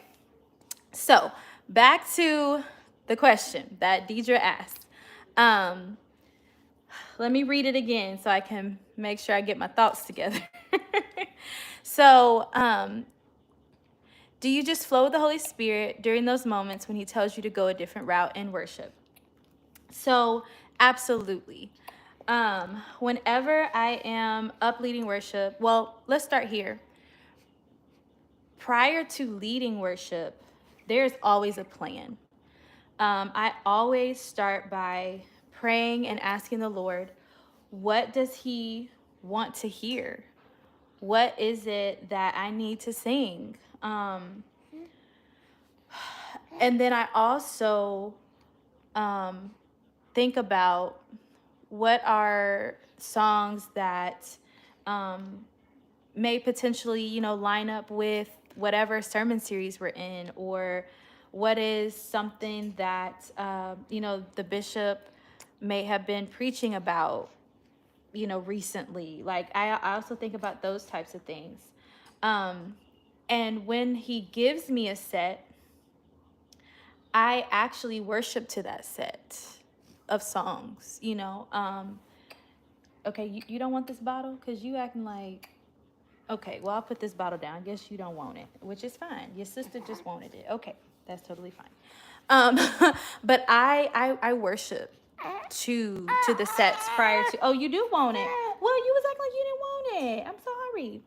So back to the question that Deidre asked. Let me read it again so I can make sure I get my thoughts together. So, do you just flow with the Holy Spirit during those moments when he tells you to go a different route in worship? So, absolutely. Whenever I am up leading worship, well, let's start here. Prior to leading worship, there's always a plan. I always start by praying and asking the Lord, what does he want to hear? What is it that I need to sing? And then I also think about what are songs that may potentially, line up with whatever sermon series we're in, or what is something that, the bishop may have been preaching about, recently. Like, I also think about those types of things. And when he gives me a set, I actually worship to that set of songs, Okay, you don't want this bottle? Because you acting like, okay, well, I'll put this bottle down. I guess you don't want it, which is fine. Your sister just wanted it. Okay, that's totally fine. But I worship to the sets prior to, oh, you do want it. Well, you was acting like you didn't want it. I'm sorry.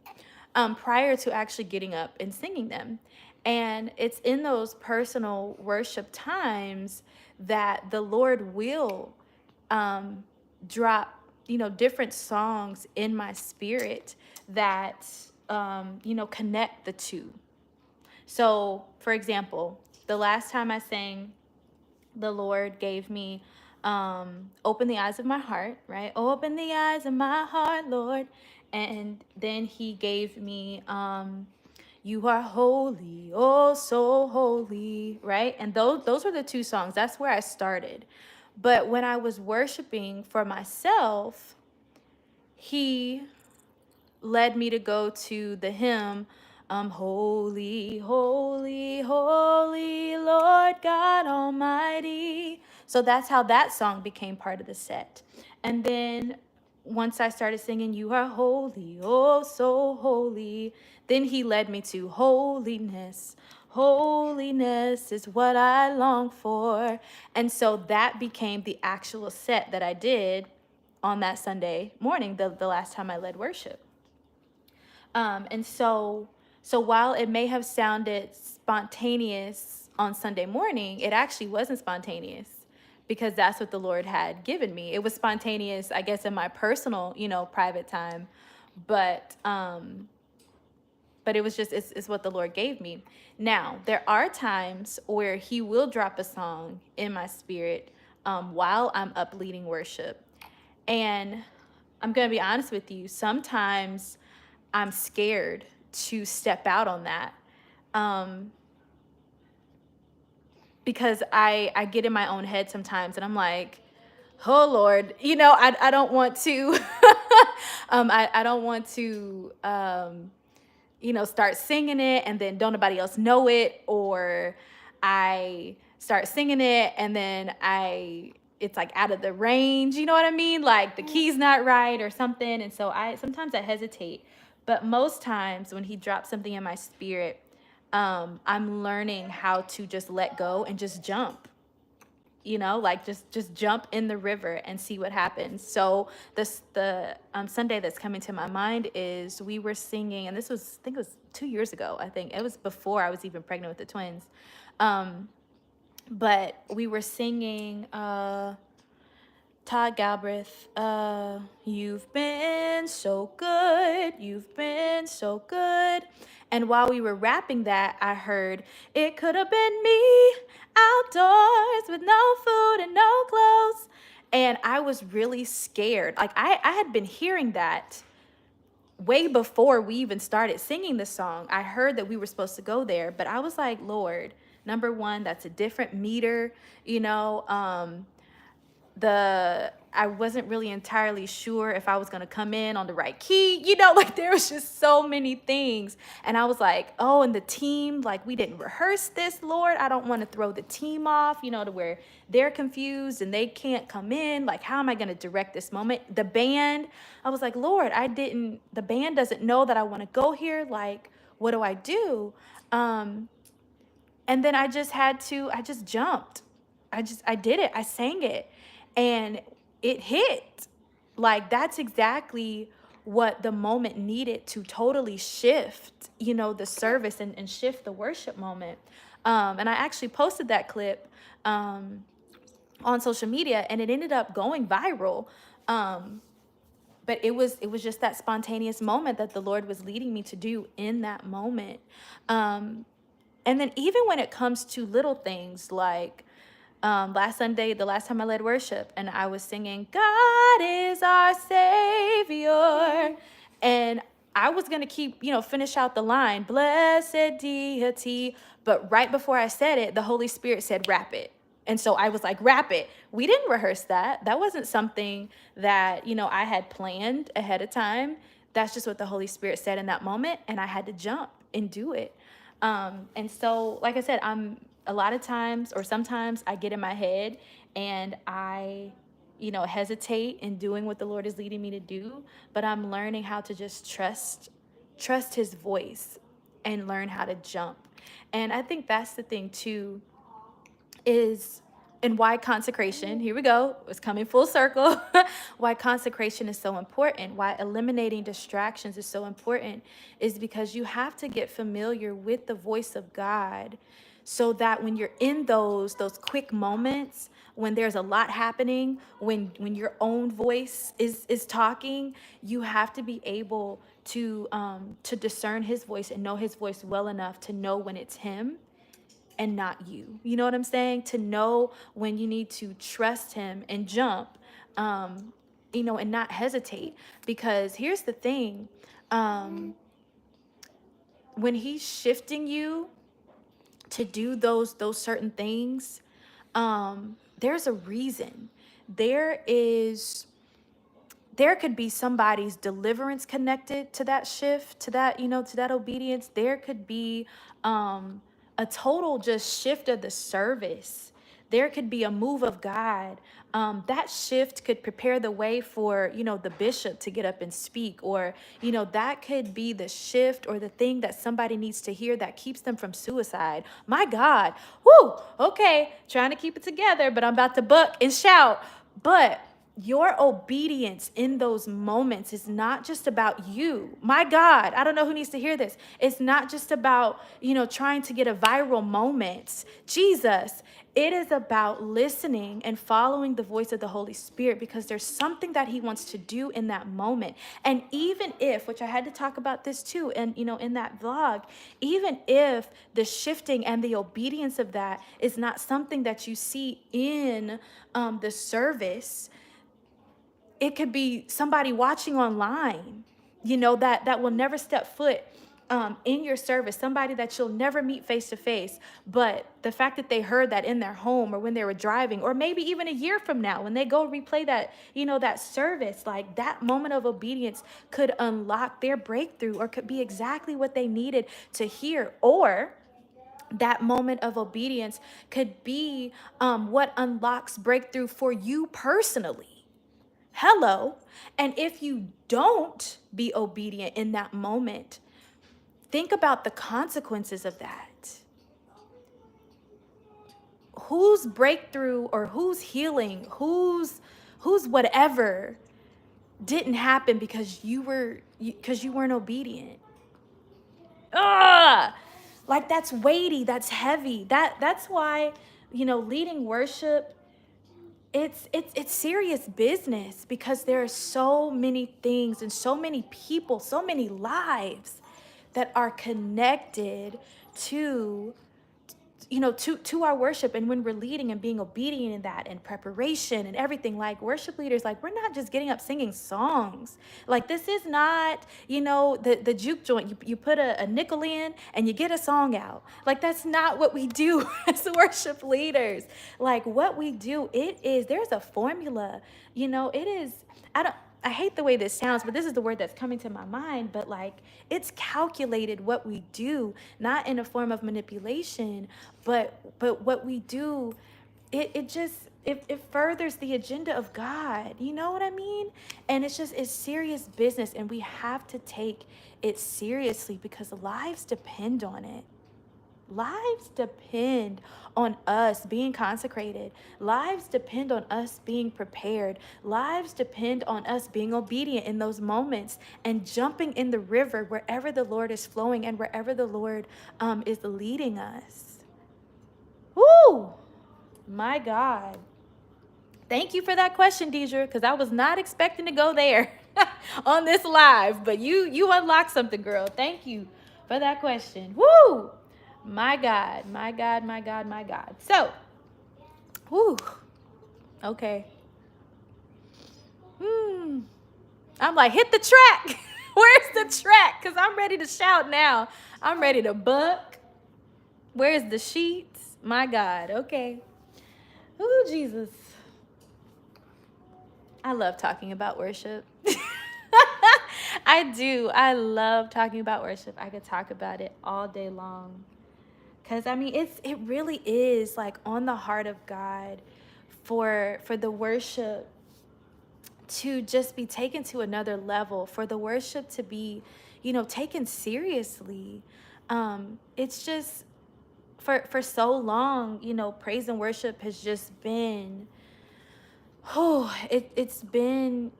Prior to actually getting up and singing them. And it's in those personal worship times that the Lord will drop, different songs in my spirit that, connect the two. So, for example, the last time I sang, the Lord gave me open the eyes of my heart, right? Open the eyes of my heart, Lord. And then he gave me you are holy, oh so holy, right? And those were the two songs. That's where I started. But when I was worshiping for myself, he led me to go to the hymn, holy, holy, holy, Lord God Almighty. So that's how that song became part of the set. And then once I started singing, you are holy, oh so holy, then he led me to holiness. Holiness is what I long for. And so that became the actual set that I did on that Sunday morning, the last time I led worship. And so while it may have sounded spontaneous on Sunday morning, it actually wasn't spontaneous, because that's what the Lord had given me. It was spontaneous, I guess, in my personal, private time, but it was just, it's what the Lord gave me. Now, there are times where he will drop a song in my spirit while I'm up leading worship. And I'm going to be honest with you, sometimes I'm scared to step out on that because I get in my own head sometimes, and I'm like, oh Lord, I don't want to, I don't want to, start singing it and then don't nobody else know it, or I start singing it and then it's like out of the range, you know what I mean? Like the key's not right or something. And so sometimes I hesitate, but most times when he drops something in my spirit, I'm learning how to just let go and just jump. Like just jump in the river and see what happens. So the Sunday that's coming to my mind is we were singing, and this was, I think it was 2 years ago. I think it was before I was even pregnant with the twins. But we were singing Todd Galbraith, you've been so good, you've been so good. And while we were rapping that, I heard, it could have been me outdoors with no food and no clothes. And I was really scared. Like I had been hearing that way before we even started singing the song. I heard that we were supposed to go there, but I was like, Lord, number one, that's a different meter, the I wasn't really entirely sure if I was going to come in on the right key. You know, like there was just so many things. And I was like, oh, and the team, like we didn't rehearse this, Lord. I don't want to throw the team off, you know, to where they're confused and they can't come in. Like, how am I going to direct this moment? The band, I was like, Lord, the band doesn't know that I want to go here. Like, what do I do? And then I just jumped. I did it. I sang it and it hit. Like that's exactly what the moment needed to totally shift, you know, the service and shift the worship moment. And I actually posted that clip on social media and it ended up going viral. But it was just that spontaneous moment that the Lord was leading me to do in that moment. And then even when it comes to little things like last Sunday, the last time I led worship, and I was singing, God is our Savior. And I was going to keep, you know, finish out the line, blessed deity. But right before I said it, the Holy Spirit said, rap it. And so I was like, rap it. We didn't rehearse that. That wasn't something that, you know, I had planned ahead of time. That's just what the Holy Spirit said in that moment. And I had to jump and do it. And so, like I said, a lot of times or sometimes I get in my head and I, you know, hesitate in doing what the Lord is leading me to do, but I'm learning how to just trust his voice and learn how to jump. And I think that's the thing too, is and why consecration, here we go, it's coming full circle, why consecration is so important, why eliminating distractions is so important, is because you have to get familiar with the voice of God so that when you're in those quick moments, when there's a lot happening, when your own voice is talking, you have to be able to discern his voice and know his voice well enough to know when it's him and not you. You know what I'm saying? To know when you need to trust him and jump, you know, and not hesitate. Because here's the thing, when he's shifting you to do those certain things, there's a reason. There could be somebody's deliverance connected to that shift, to that, you know, to that obedience. There could be a total just shift of the service. There could be a move of God. That shift could prepare the way for, you know, the bishop to get up and speak, or, you know, that could be the shift or the thing that somebody needs to hear that keeps them from suicide. My God. Whoo, okay, trying to keep it together, but I'm about to buck and shout. But your obedience in those moments is not just about you. My God, I don't know who needs to hear this. It's not just about, you know, trying to get a viral moment. Jesus, it is about listening and following the voice of the Holy Spirit, because there's something that he wants to do in that moment. And even if, which I had to talk about this too, and, you know, in that vlog, even if the shifting and the obedience of that is not something that you see in the service, it could be somebody watching online, you know, that will never step foot in your service, somebody that you'll never meet face to face. But the fact that they heard that in their home or when they were driving, or maybe even a year from now, when they go replay that, you know, that service, like that moment of obedience could unlock their breakthrough, or could be exactly what they needed to hear. Or that moment of obedience could be what unlocks breakthrough for you personally. Hello. And if you don't be obedient in that moment, think about the consequences of that. Whose breakthrough or whose healing, whose whatever didn't happen because you weren't obedient. Like that's weighty, that's heavy. That's why, you know, leading worship, it's serious business, because there are so many things and so many people, so many lives that are connected to to our worship, and when we're leading and being obedient in that and preparation and everything, like worship leaders, like we're not just getting up singing songs. Like this is not, the juke joint. You put a nickel in and you get a song out. Like that's not what we do as worship leaders. Like what we do, there's a formula, it is, I hate the way this sounds, but this is the word that's coming to my mind. But like, it's calculated what we do, not in a form of manipulation, but what we do, it furthers the agenda of God. You know what I mean? And it's serious business, and we have to take it seriously because lives depend on it. Lives depend on us being consecrated. Lives depend on us being prepared. Lives depend on us being obedient in those moments and jumping in the river wherever the Lord is flowing and wherever the Lord is leading us. Woo! My God. Thank you for that question, Deidre, because I was not expecting to go there on this live, but you unlocked something, girl. Thank you for that question. Woo! My God, my God, my God, my God. So, whoo, okay. I'm like, hit the track. Where's the track? Because I'm ready to shout now. I'm ready to buck. Where's the sheets? My God, okay. Ooh, Jesus. I love talking about worship. I do. I love talking about worship. I could talk about it all day long. Because I mean, it really is like on the heart of God for the worship to just be taken to another level, for the worship to be, taken seriously. It's just for so long, praise and worship has just been, it's been,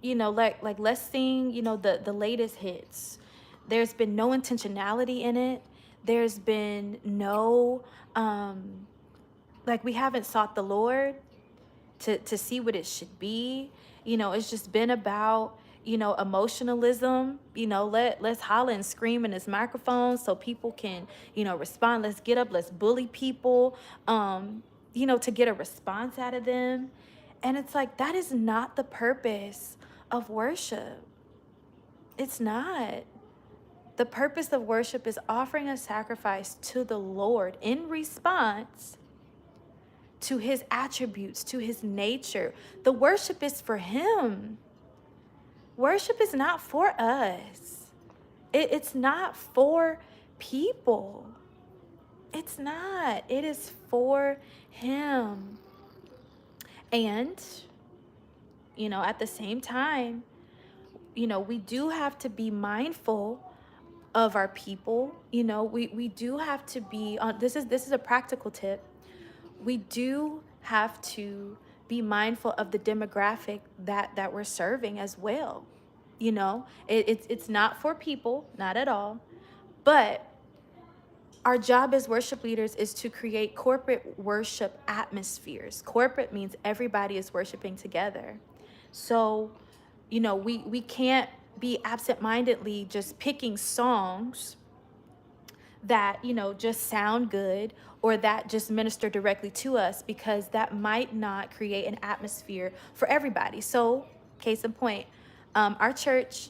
like let's sing, the latest hits. There's been no intentionality in it. There's been no, like we haven't sought the Lord to see what it should be. It's just been about, emotionalism. Let's holler and scream in this microphone so people can, respond. Let's get up, let's bully people, to get a response out of them. And it's like, that is not the purpose of worship. It's not. The purpose of worship is offering a sacrifice to the Lord in response to his attributes, to his nature. The worship is for him. Worship is not for us. It's not for people. It's not. It is for him. And, at the same time, we do have to be mindful of our people. We do have to be on, this is a practical tip. We do have to be mindful of the demographic that we're serving as well. It's not for people, not at all. But our job as worship leaders is to create corporate worship atmospheres. Corporate means everybody is worshiping together. So, we can't be absent-mindedly just picking songs that, just sound good or that just minister directly to us, because that might not create an atmosphere for everybody. So, case in point, our church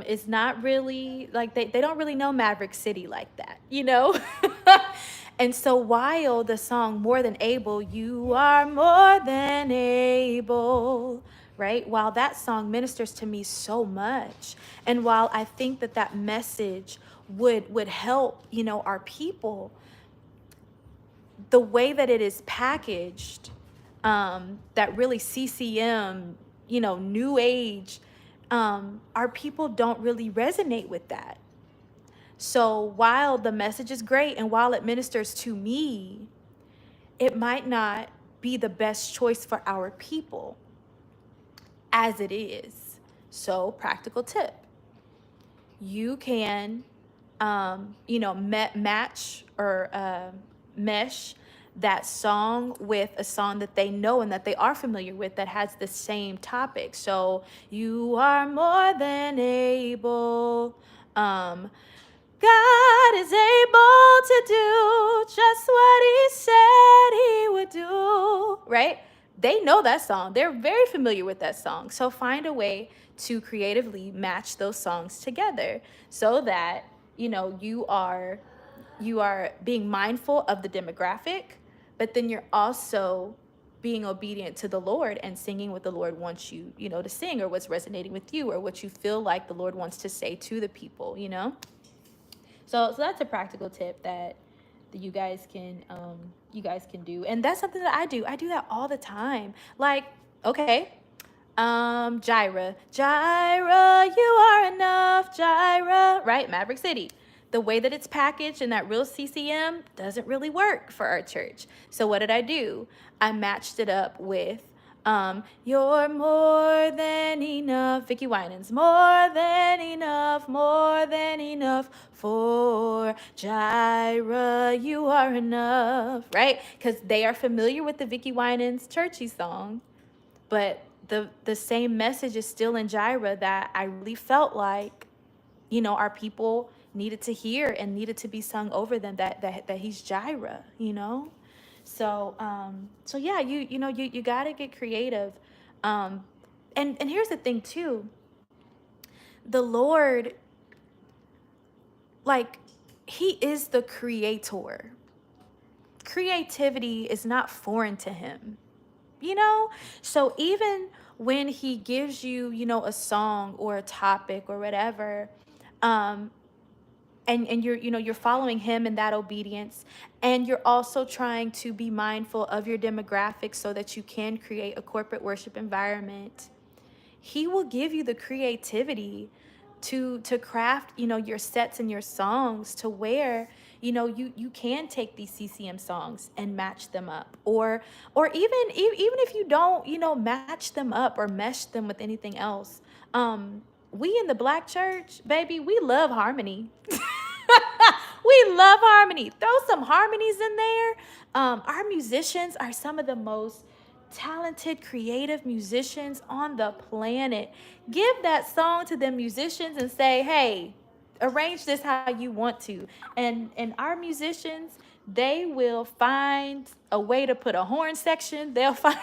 is not really, like, they don't really know Maverick City like that, And so while the song More Than Able, you are more than able, right? While that song ministers to me so much, and while I think that message would help, our people, the way that it is packaged, that really CCM, new age, our people don't really resonate with that. So while the message is great and while it ministers to me, it might not be the best choice for our people as it is. So, practical tip. You can, match or mesh that song with a song that they know and that they are familiar with that has the same topic. So, you are more than able. God is able to do just what he said he would do, right? They know that song. They're very familiar with that song. So find a way to creatively match those songs together so that, you are being mindful of the demographic, but then you're also being obedient to the Lord and singing what the Lord wants you, to sing, or what's resonating with you, or what you feel like the Lord wants to say to the people. So that's a practical tip that you guys can do. And that's something that I do. I do that all the time. Like, okay, Jireh, you are enough, Jireh, right? Maverick City. The way that it's packaged in that real CCM doesn't really work for our church. So what did I do? I matched it up with you're more than enough. Vicky Winans, more than enough for Jireh, you are enough, right? Because they are familiar with the Vicky Winans churchy song, but the same message is still in Jireh that I really felt like, our people needed to hear and needed to be sung over them, that he's Jireh. So yeah, you got to get creative. And here's the thing too. The Lord, like, he is the creator. Creativity is not foreign to him. So even when he gives you, a song or a topic or whatever, and you're following him in that obedience, and you're also trying to be mindful of your demographics so that you can create a corporate worship environment, he will give you the creativity to craft, your sets and your songs to where, you can take these CCM songs and match them up, or even if you don't, match them up or mesh them with anything else. We in the Black church, baby, we love harmony. We love harmony. Throw some harmonies in there. Our musicians are some of the most talented, creative musicians on the planet. Give that song to them musicians and say, hey, arrange this how you want to. And our musicians, they will find a way to put a horn section. They'll find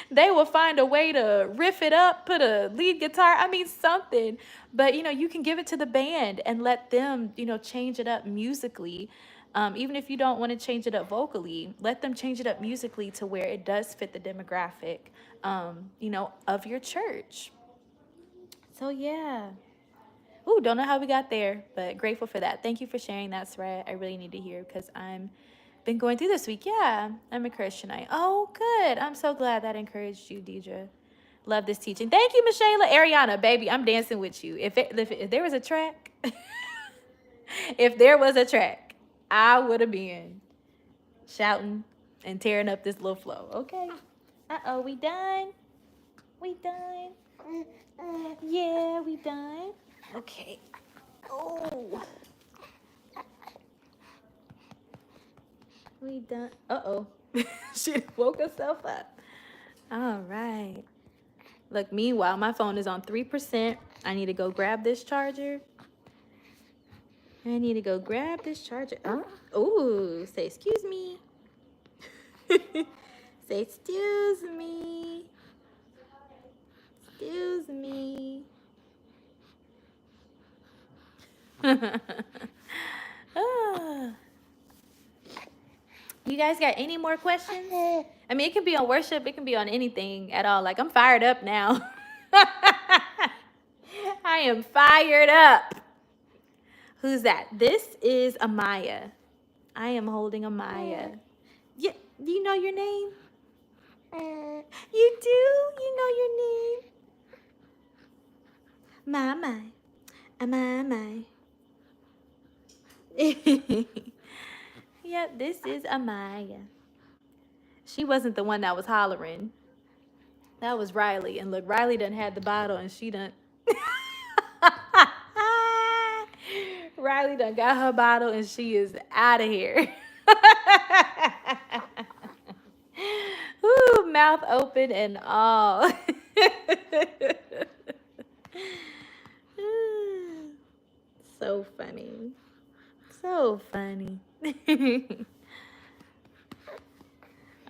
they will find a way to riff it up, put a lead guitar, something. But, you can give it to the band and let them, change it up musically. Even if you don't want to change it up vocally, let them change it up musically to where it does fit the demographic, of your church. So, yeah. Ooh, don't know how we got there, but grateful for that. Thank you for sharing that, Sarai. I really need to hear because I'm been going through this week. Yeah, I'm encouraged tonight. Oh, good. I'm so glad that encouraged you, Deidre. Love this teaching. Thank you, Michaela. Ariana, baby, I'm dancing with you. If there was a track, if there was a track, I would have been shouting and tearing up this little flow. Okay. Uh-oh, we done? We done? Yeah, we done. Okay. Oh. We done. Uh-oh. She woke herself up. All right. Look, meanwhile, my phone is on 3%. I need to go grab this charger. Oh, say excuse me. Say excuse me. Excuse me. Ah. You guys got any more questions? It can be on worship. It can be on anything at all. Like, I'm fired up now. I am fired up. Who's that? This is Amaya. I am holding Amaya. Yeah, do you know your name? You do? You know your name? My. Yep, this is Amaya. She wasn't the one that was hollering. That was Riley. And look, Riley done had the bottle and she done... Riley done got her bottle and she is out of here. Ooh, mouth open and all.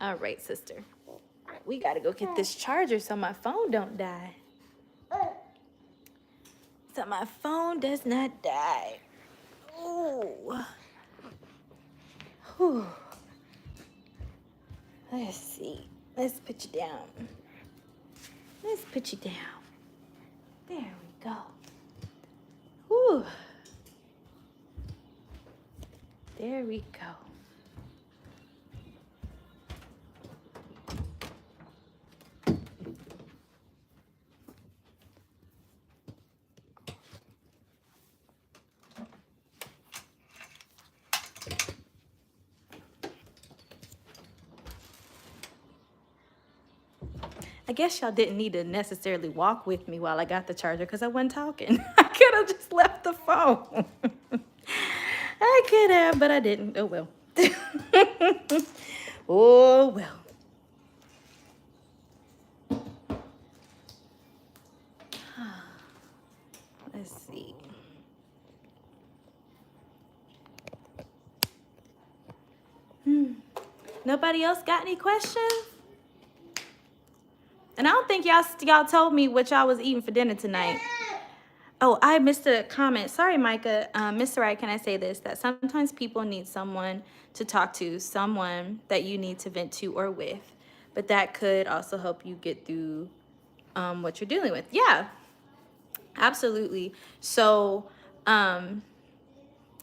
All right, sister. We gotta go get this charger so my phone don't die. So my phone does not die. Ooh. Whew. Let's see. Let's put you down. Let's put you down. There we go. Whew. There we go. I guess y'all didn't need to necessarily walk with me while I got the charger because I wasn't talking. I could have just left the phone. I could have, but I didn't. Oh, well. Oh, well. Let's see. Nobody else got any questions? And I don't think y'all told me what y'all was eating for dinner tonight. Oh, I missed a comment. Sorry, Micah. Mr. Wright, can I say this? That sometimes people need someone to talk to, someone that you need to vent to or with. But that could also help you get through what you're dealing with. Yeah, absolutely. So I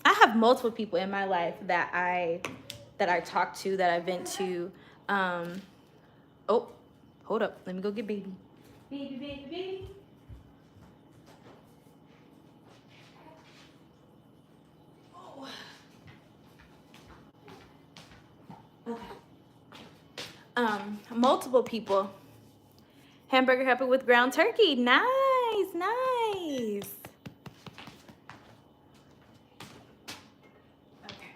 have multiple people in my life that I talk to, that I vent to. Oh, hold up. Let me go get baby. Baby. Oh. Okay. Multiple people. Hamburger helper with ground turkey. Nice. Okay.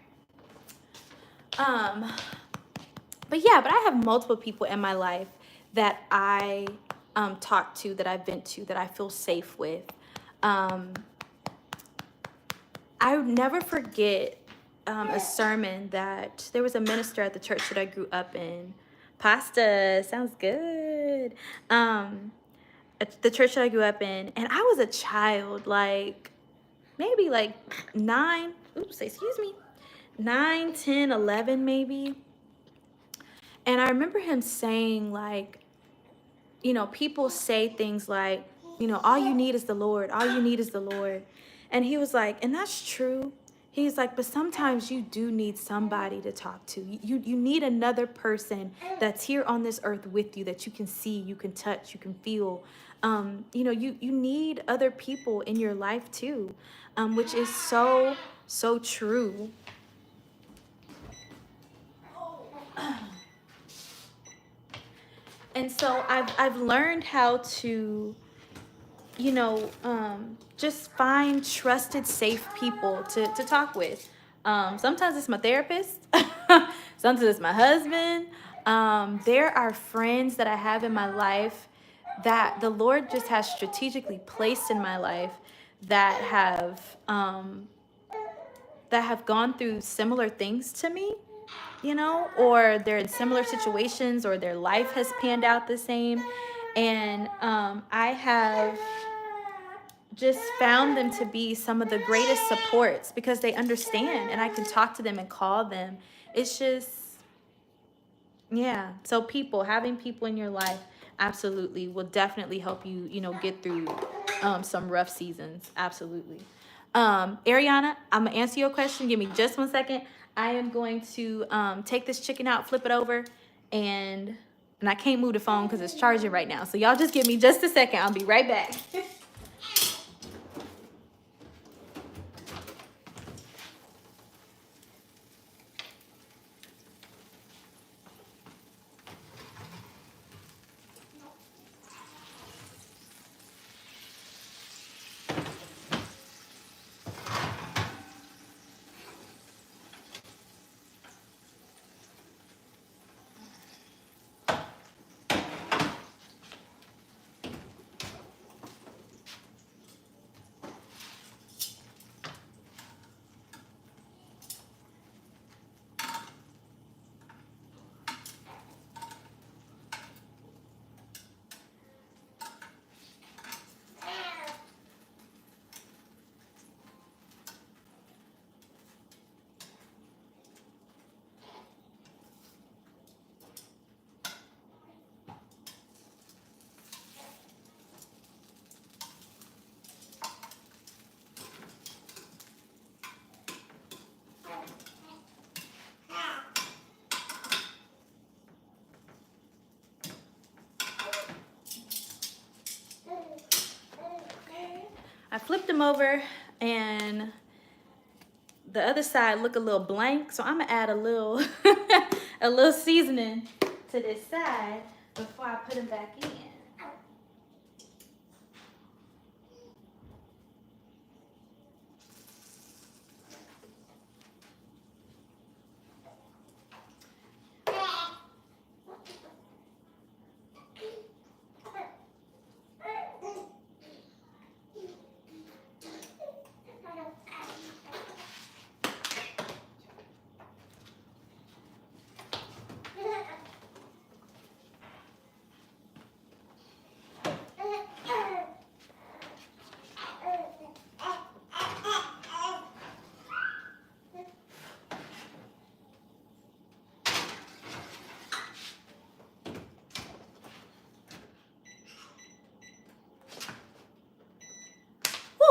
But I have multiple people in my life that I talk to, that I vent to, that I feel safe with. I would never forget a sermon that there was a minister at the church that I grew up in. Pasta sounds good. At the church that I grew up in, and I was a child, like maybe like 9, 10, 11 maybe. And I remember him saying, like, you know, people say things like, you know, all you need is the Lord. All you need is the Lord. And he was like, and that's true. He's like, but sometimes you do need somebody to talk to. You need another person that's here on this earth with you, that you can see, you can touch, you can feel. You know, you need other people in your life too, which is so true. And so I've learned how to, you know, just find trusted, safe people to talk with. Sometimes it's my therapist. Sometimes it's my husband. There are friends that I have in my life that the Lord just has strategically placed in my life that have gone through similar things to me, you know, or they're in similar situations, or their life has panned out the same. And I have just found them to be some of the greatest supports because they understand, and I can talk to them and call them. It's just, yeah. So having people in your life absolutely will definitely help you, you know, get through some rough seasons. Absolutely. Ariana, I'm gonna answer your question. Give me just 1 second. I am going to take this chicken out, flip it over, and I can't move the phone because it's charging right now. So y'all just give me just a second. I'll be right back. I flipped them over and the other side look a little blank, so I'm gonna add a little a little seasoning to this side before I put them back in.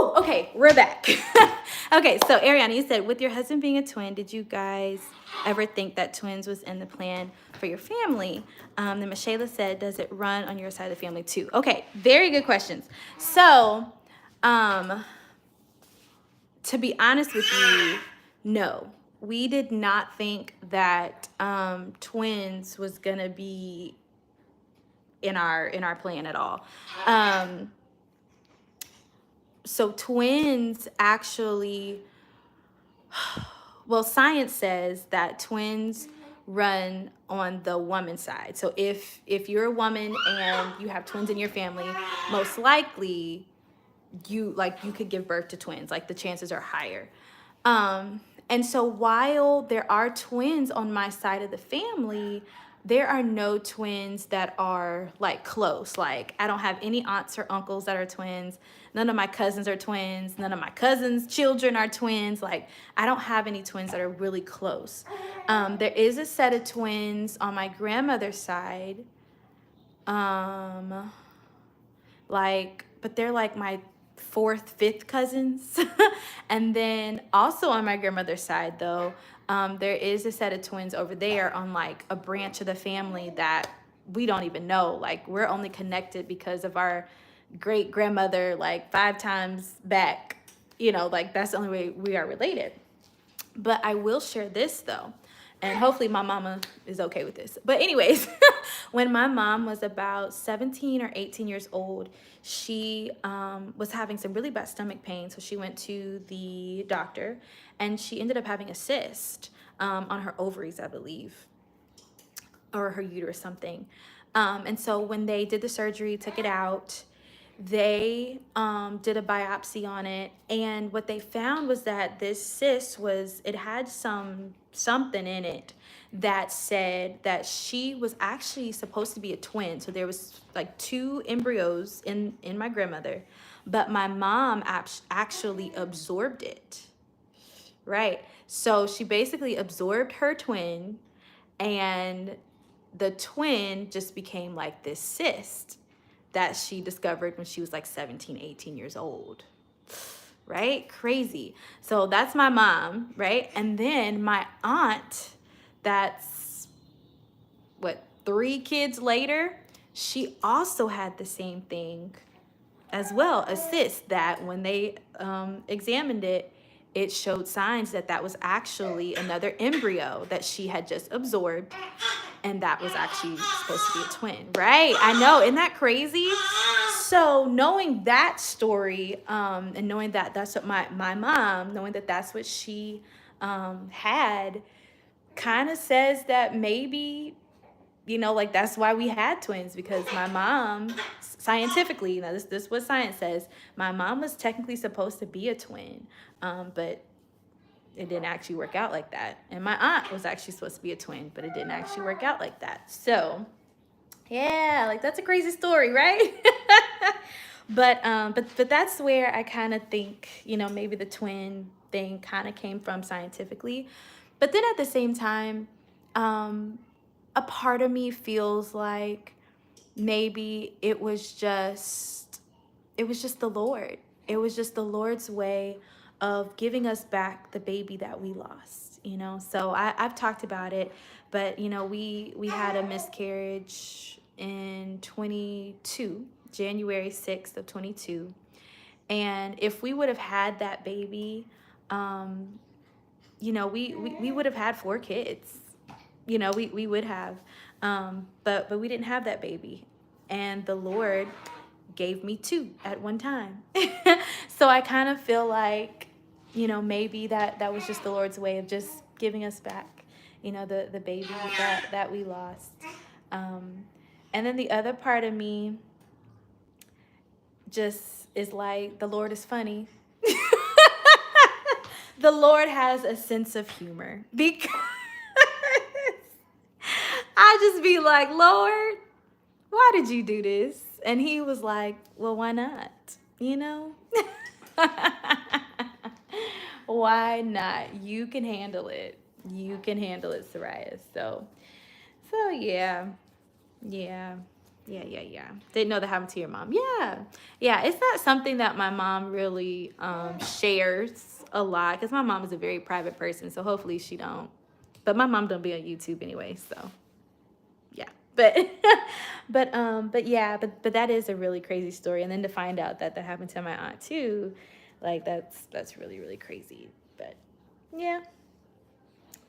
Woo, okay, we're back. Okay, so Ariana, you said with your husband being a twin, did you guys ever think that twins was in the plan for your family? Then Michelle said, does it run on your side of the family too? Okay, very good questions. So, to be honest with you, no. We did not think that twins was gonna be in our plan at all. So twins actually, well, science says that twins run on the woman's side. So if you're a woman and you have twins in your family, most likely you could give birth to twins. Like the chances are higher. And so while there are twins on my side of the family, there are no twins that are like close. Like I don't have any aunts or uncles that are twins. None of my cousins are twins. None of my cousins' children are twins. Like I don't have any twins that are really close. There is a set of twins on my grandmother's side. But they're like my fourth, fifth cousins. And then also on my grandmother's side though, there is a set of twins over there on like a branch of the family that we don't even know. Like we're only connected because of our great grandmother, like 5 times back, like that's the only way we are related. But I will share this though, and hopefully my mama is okay with this. But anyways, when my mom was about 17 or 18 years old, she was having some really bad stomach pain. So she went to the doctor and she ended up having a cyst on her ovaries, I believe, or her uterus, something. And so when they did the surgery, took it out, they did a biopsy on it, and what they found was that this cyst it had something in it that said that she was actually supposed to be a twin. So there was like 2 embryos in my grandmother, but my mom actually absorbed it, right? So she basically absorbed her twin, and the twin just became like this cyst that she discovered when she was like 17, 18 years old, right? Crazy. So that's my mom, right? And then my aunt, that's 3 kids later, she also had the same thing as well, a cyst that when they examined it, it showed signs that was actually another embryo that she had just absorbed, and that was actually supposed to be a twin, right? I know, isn't that crazy? So knowing that story, and knowing that that's what my mom, knowing that that's what she had, kind of says that maybe, like that's why we had twins, because my mom, scientifically, this is what science says, my mom was technically supposed to be a twin, but it didn't actually work out like that. And my aunt was actually supposed to be a twin, but it didn't actually work out like that. So yeah, like that's a crazy story, right? But that's where I kind of think, maybe the twin thing kind of came from scientifically. But then at the same time, a part of me feels like maybe it was just the Lord. It was just the Lord's way of giving us back the baby that we lost, So I've talked about it, but we had a miscarriage in 22, January 6th of 22. And if we would have had that baby, you know, we would have had 4 kids. You know, we would have. But we didn't have that baby. And the Lord gave me 2 at one time. So I kind of feel like, you know, maybe that was just the Lord's way of just giving us back, you know, the baby that we lost. And then the other part of me just is like, the Lord is funny. The Lord has a sense of humor, because I just be like, Lord, why did you do this? And he was like, well, why not? You know? Why not? You can handle it. You can handle it, Soraya. So yeah. Yeah. Didn't know that happened to your mom. Yeah. It's not something that my mom really shares a lot, because my mom is a very private person. So hopefully she don't. But my mom don't be on YouTube anyway. So yeah. But but that is a really crazy story. And then to find out that happened to my aunt too, like that's really, really crazy. But yeah,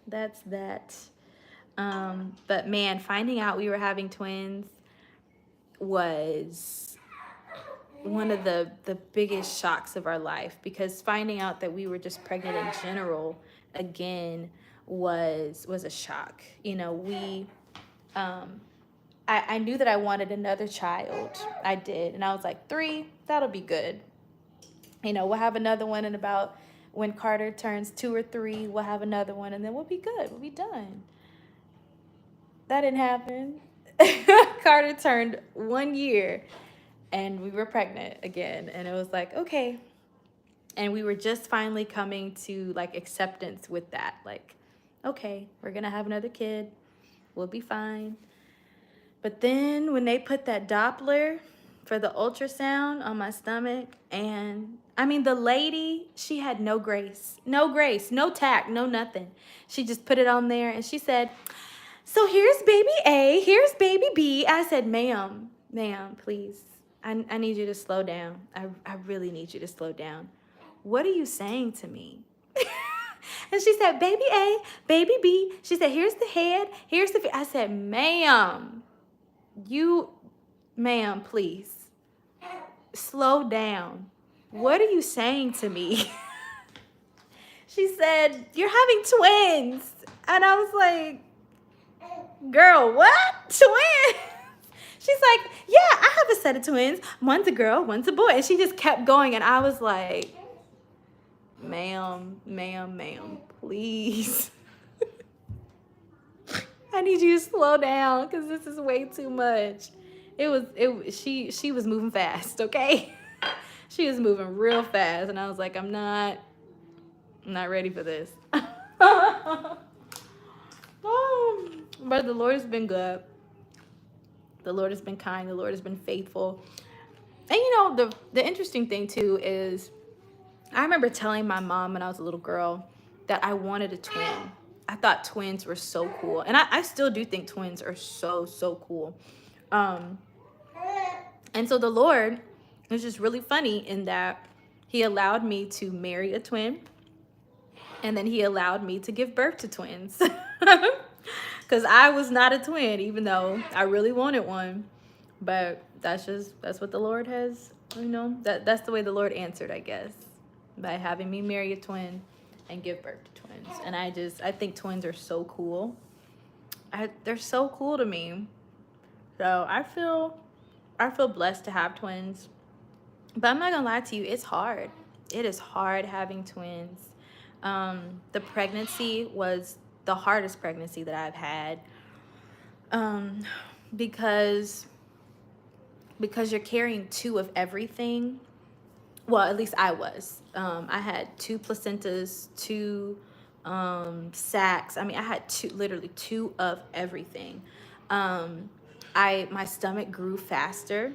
that's that. But man, finding out we were having twins was one of the biggest shocks of our life, because finding out that we were just pregnant in general again was a shock. You know, I knew that I wanted another child. I did. And I was like, 3, that'll be good. You know, we'll have another one in about, when Carter turns 2 or 3, we'll have another one, and then we'll be good. We'll be done. That didn't happen. Carter turned 1 year and we were pregnant again. And it was like, okay. And we were just finally coming to like acceptance with that. Like, okay, we're going to have another kid. We'll be fine. But then when they put that Doppler for the ultrasound on my stomach, and I mean, the lady, she had no grace, no tact, no nothing. She just put it on there and she said, so here's baby A, here's baby B. I said, ma'am, please, I need you to slow down. I really need you to slow down. What are you saying to me? And she said, baby A, baby B. She said, here's the head, here's the feet. I said, ma'am, please, slow down. What are you saying to me? She said, you're having twins. And I was like, girl, what? Twins? She's like, yeah, I have a set of twins. One's a girl, one's a boy. And she just kept going. And I was like, ma'am, please. I need you to slow down, because this is way too much. She was moving fast, okay? She was moving real fast. And I was like, I'm not ready for this. But the Lord has been good. The Lord has been kind. The Lord has been faithful. And you know, the interesting thing too is, I remember telling my mom when I was a little girl that I wanted a twin. I thought twins were so cool. And I still do think twins are so cool. And so the Lord is just really funny in that he allowed me to marry a twin. And then he allowed me to give birth to twins. Because I was not a twin, even though I really wanted one. But that's what the Lord has, you know, that's the way the Lord answered, I guess, by having me marry a twin and give birth to twins. And I think twins are so cool. They're so cool to me. So I feel blessed to have twins. But I'm not gonna lie to you, it's hard. It is hard having twins. The pregnancy was the hardest pregnancy that I've had, because you're carrying 2 of everything. Well, at least I was. I had 2 placentas, 2 sacs. I mean, I had literally 2 of everything. My stomach grew faster.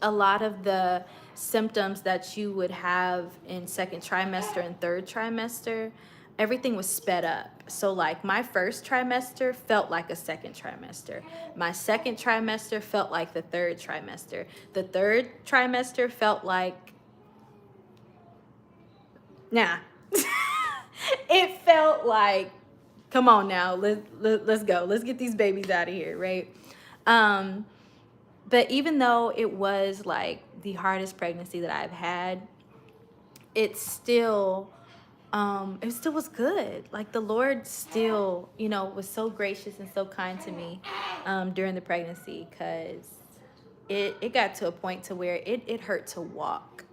A lot of the symptoms that you would have in 2nd trimester and 3rd trimester, everything was sped up. So like my 1st trimester felt like a 2nd trimester. My 2nd trimester felt like the 3rd trimester. The 3rd trimester felt like Nah. It felt like, come on now, let's go. Let's get these babies out of here, right? But even though it was like the hardest pregnancy that I've had, it still was good. Like the Lord still, was so gracious and so kind to me during the pregnancy, because it got to a point to where it hurt to walk.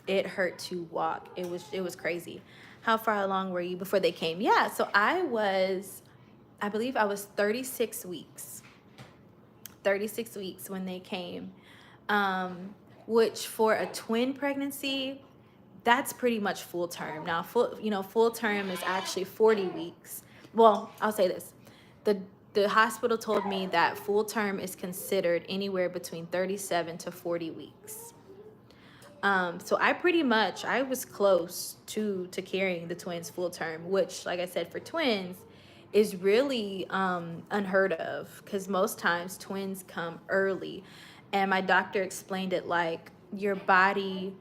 It hurt to walk. It was crazy. How far along were you before they came? Yeah, so I believe I was 36 weeks. 36 weeks when they came. Which for a twin pregnancy, that's pretty much full term. Now, full term is actually 40 weeks. Well, I'll say this. The hospital told me that full term is considered anywhere between 37 to 40 weeks. So I was close to carrying the twins full term, which, like I said, for twins is really unheard of, because most times twins come early. And my doctor explained it like your body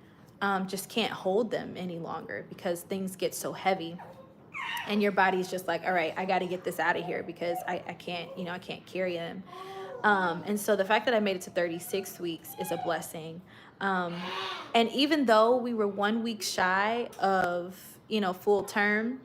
just can't hold them any longer because things get so heavy. And your body's just like, all right, I got to get this out of here because I can't, I can't carry them. And so the fact that I made it to 36 weeks is a blessing. And even though we were 1 week shy of, full term,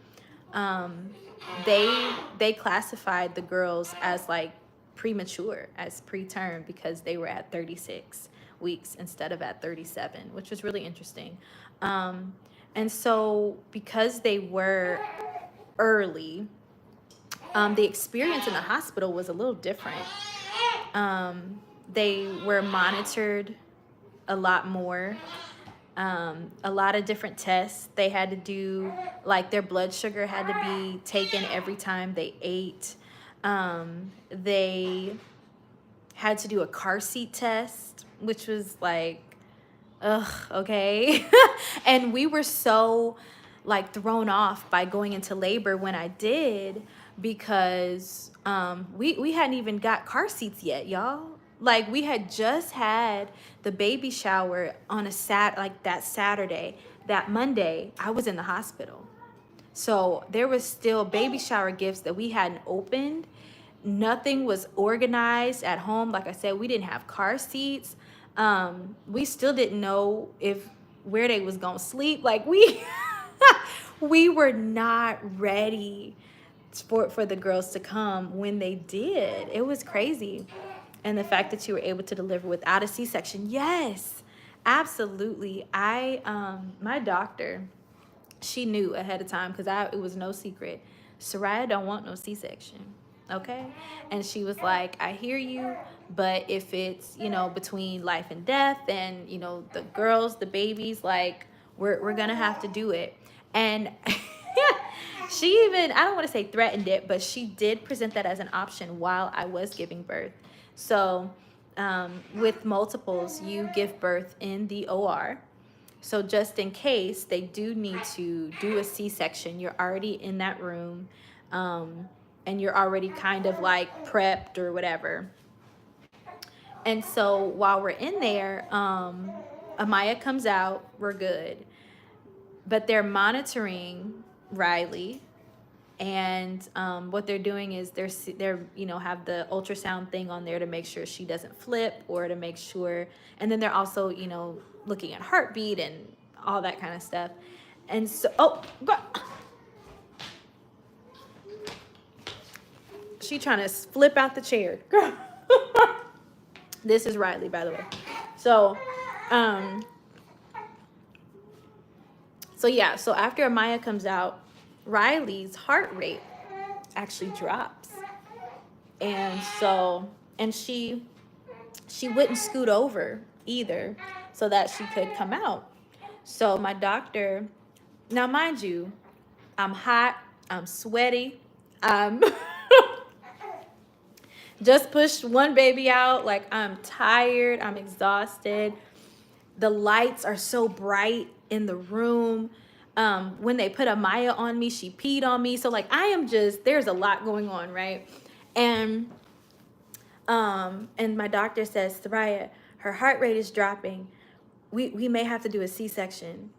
they classified the girls as like premature, as preterm, because they were at 36 weeks instead of at 37, which was really interesting. And so because they were early, the experience in the hospital was a little different. They were monitored a lot more. A lot of different tests they had to do, like their blood sugar had to be taken every time they ate. They had to do a car seat test, which was like, ugh, okay. And we were so like thrown off by going into labor when I did, because we hadn't even got car seats yet, y'all. Like we had just had the baby shower on that Saturday. That Monday I was in the hospital. So there was still baby shower gifts that we hadn't opened. Nothing was organized at home. Like I said, we didn't have car seats. We still didn't know where they was gonna sleep. Like we were not ready for the girls to come when they did. It was crazy. And the fact that you were able to deliver without a C-section, yes, absolutely. My doctor, she knew ahead of time, because it was no secret. Soraya don't want no C-section, okay? And she was like, I hear you, but if it's, between life and death and, the girls, the babies, like, we're gonna have to do it. And she even, I don't want to say threatened it, but she did present that as an option while I was giving birth. So with multiples, you give birth in the OR. So just in case they do need to do a C-section, you're already in that room, and you're already kind of like prepped or whatever. And so while we're in there, Amaya comes out, we're good. But they're monitoring Riley. And what they're doing is they're have the ultrasound thing on there to make sure she doesn't flip, or to make sure, and then they're also looking at heartbeat and all that kind of stuff. And so, oh God, she trying to flip out the chair. This is Riley, by the way. So yeah, so after Amaya comes out, Riley's heart rate actually drops. And so, and she wouldn't scoot over either so that she could come out. So my doctor, now mind you, I'm hot, I'm sweaty, I'm just pushed one baby out, like I'm tired, I'm exhausted. The lights are so bright in the room. When they put Amaya on me, she peed on me. So like there's a lot going on, right? And my doctor says, Soraya, her heart rate is dropping. We may have to do a C-section.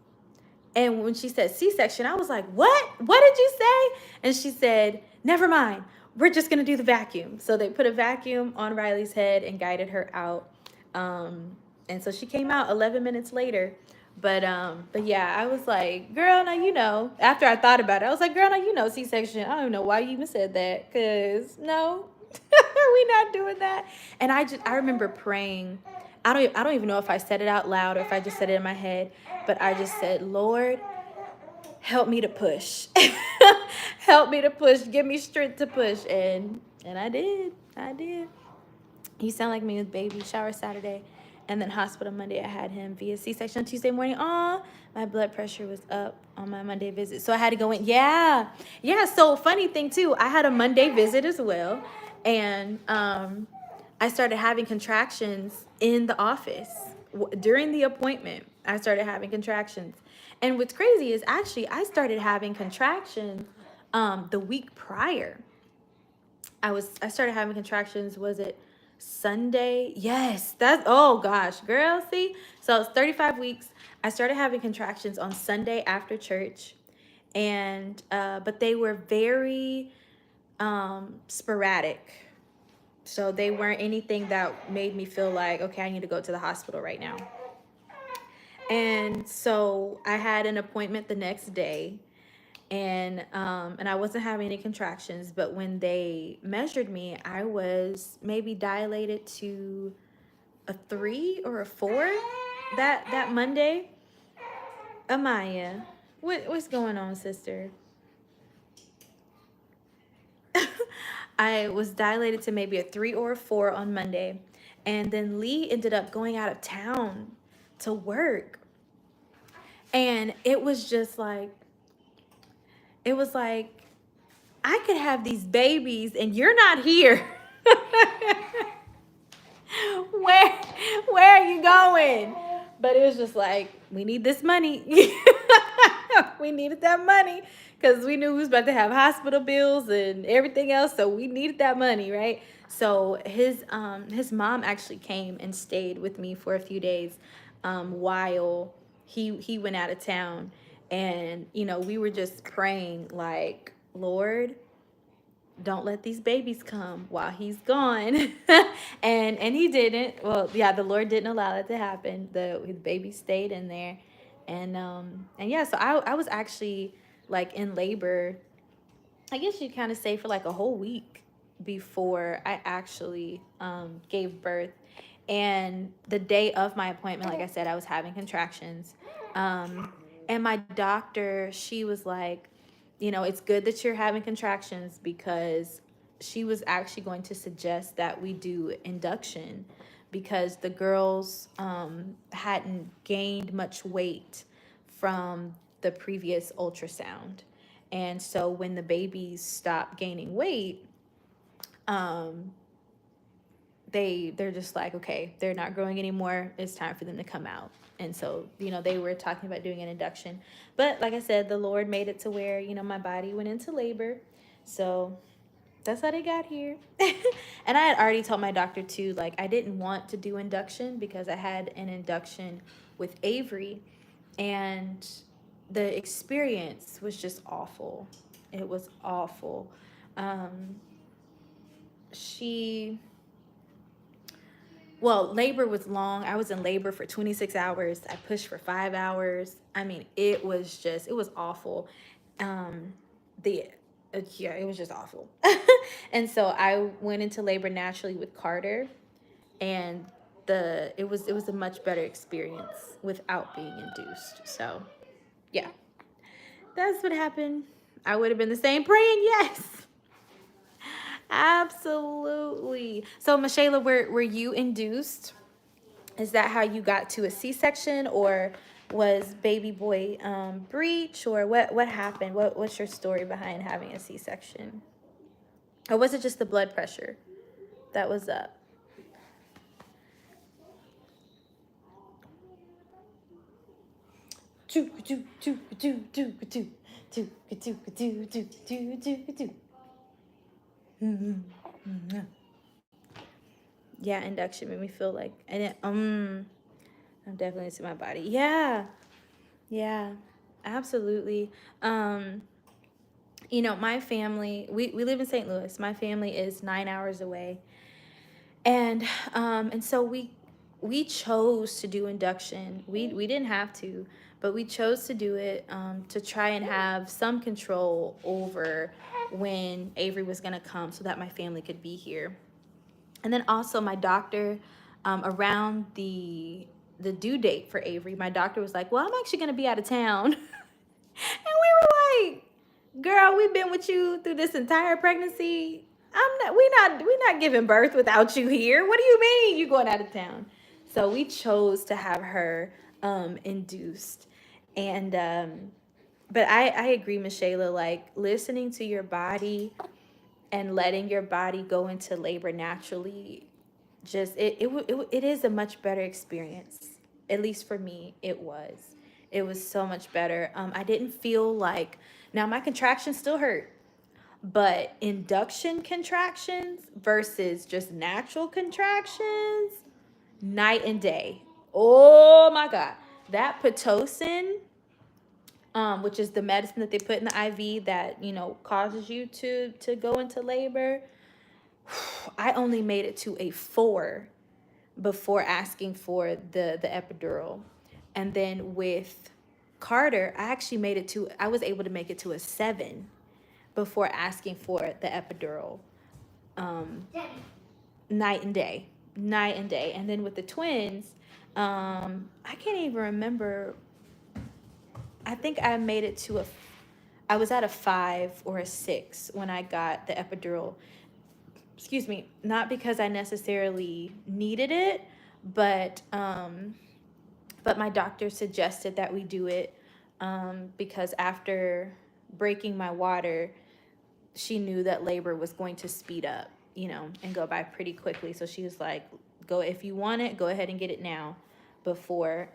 And when she said C-section, I was like, what? What did you say? And she said, never mind. We're just going to do the vacuum. So they put a vacuum on Riley's head and guided her out. And so she came out 11 minutes later. But yeah, I was like, girl, now you know. After I thought about it, I was like, girl, now you know C-section. I don't even know why you even said that. Because no, we not doing that. And I remember praying. I don't even know if I said it out loud or if I just said it in my head. But I just said, Lord, help me to push. Help me to push. Give me strength to push. And I did. I did. You sound like me with baby. Shower Saturday. And then hospital Monday. I had him via C-section Tuesday morning. Aw, my blood pressure was up on my Monday visit. So I had to go in. Yeah. Yeah. So funny thing too, I had a Monday visit as well. And I started having contractions in the office. During the appointment, I started having contractions. And what's crazy is actually I started having contractions the week prior. I started having contractions, was it Sunday? Yes, that's, oh gosh, girl, see? So it's 35 weeks. I started having contractions on Sunday after church. And but they were very sporadic. So they weren't anything that made me feel like, okay, I need to go to the hospital right now. And so I had an appointment the next day, and I wasn't having any contractions, but when they measured me, I was maybe dilated to a 3 or a 4 that Monday. Amaya, what's going on, sister? I was dilated to maybe a 3 or a 4 on Monday, and then Lee ended up going out of town to work, and it was like I could have these babies and you're not here. where are you going? But it was just like, we need this money. We needed that money because we knew we was about to have hospital bills and everything else, so we needed that money, right? So his mom actually came and stayed with me for a few days while he went out of town. And we were just praying like, Lord, don't let these babies come while he's gone. and he didn't. Well, yeah, the Lord didn't allow that to happen. The baby stayed in there. And yeah, so I was actually like in labor, I guess you'd kind of say, for like a whole week before I actually gave birth. And the day of my appointment, like I said, I was having contractions. And my doctor, she was like, it's good that you're having contractions, because she was actually going to suggest that we do induction, because the girls hadn't gained much weight from the previous ultrasound. And so when the babies stopped gaining weight, they're just like, okay, they're not growing anymore. It's time for them to come out. And so, they were talking about doing an induction. But like I said, the Lord made it to where, my body went into labor. So that's how they got here. And I had already told my doctor too, like, I didn't want to do induction because I had an induction with Avery, and the experience was just awful. It was awful. Labor was long. I was in labor for 26 hours. I pushed for 5 hours. I mean, it was awful. It was just awful. And so I went into labor naturally with Carter, and it was a much better experience without being induced. So, yeah, that's what happened. I would have been the same praying, yes. Absolutely. So, Michaela, were you induced? Is that how you got to a C-section, or was baby boy breech, or what happened? What's your story behind having a C-section? Or was it just the blood pressure that was up? Yeah, induction made me feel like, and I'm definitely into my body. Yeah. Absolutely. You know, my family, we live in St. Louis. My family is 9 hours away. And so we chose to do induction. We didn't have to, but we chose to do it to try and have some control over when Avery was gonna come, so that my family could be here. And then also my doctor, around the due date for Avery, my doctor was like, "Well, I'm actually gonna be out of town," and we were like, "Girl, we've been with you through this entire pregnancy. We're not giving birth without you here. What do you mean you going out of town?" So we chose to have her induced, and but I agree, Miss Shayla. Like, listening to your body and letting your body go into labor naturally, just it is a much better experience. At least for me, it was so much better. I didn't feel like, now my contractions still hurt, but induction contractions versus just natural contractions, night and day. Oh my God. That Pitocin, which is the medicine that they put in the IV that, causes you to go into labor. I only made it to a 4 before asking for the epidural. And then with Carter, I was able to make it to a 7 before asking for the epidural. Night and day. Night and day. And then with the twins, I can't even remember. I think I made it to I was at a 5 or a 6 when I got the epidural. Excuse me, not because I necessarily needed it, but my doctor suggested that we do it because after breaking my water, she knew that labor was going to speed up, and go by pretty quickly. So she was like, "Go, if you want it, go ahead and get it now, before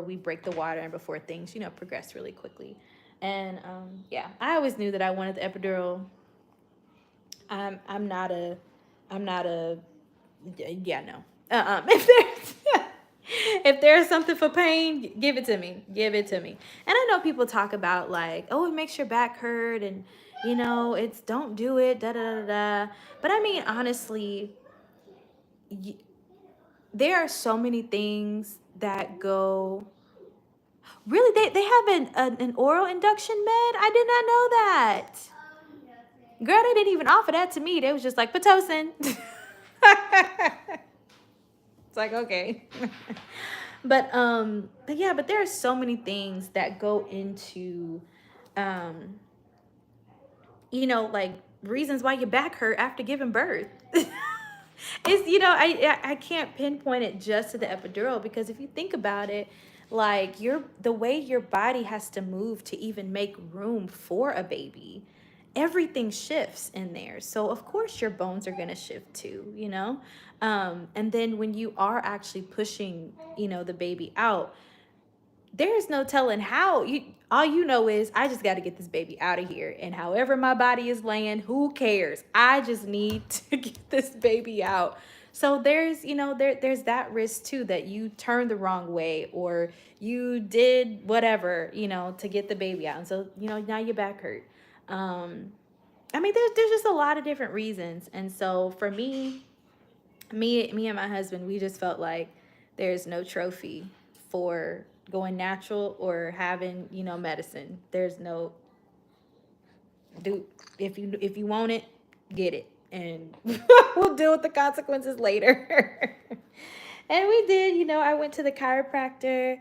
we break the water and before things, progress really quickly." And yeah, I always knew that I wanted the epidural. I'm not a yeah, no. If there's if there's something for pain, give it to me. Give it to me. And I know people talk about like, oh, it makes your back hurt, and it's, don't do it, da da da da. But I mean, honestly, there are so many things that go. Really, they have an oral induction med? I did not know that. Girl, they didn't even offer that to me. They was just like, Pitocin. It's like, okay. But yeah, but there are so many things that go into like reasons why your back hurt after giving birth. It's, I can't pinpoint it just to the epidural, because if you think about it, like, the way your body has to move to even make room for a baby, everything shifts in there. So of course your bones are going to shift too, and then when you are actually pushing, the baby out, there's no telling how. All you know is, I just got to get this baby out of here, and however my body is laying, who cares? I just need to get this baby out. So there's there's that risk too, that you turn the wrong way, or you did whatever, to get the baby out, and so now your back hurt. I mean, there's just a lot of different reasons. And so for me and my husband, we just felt like there's no trophy for going natural or having, medicine. There's no, dude, if you want it, get it, and we'll deal with the consequences later. And we did, I went to the chiropractor,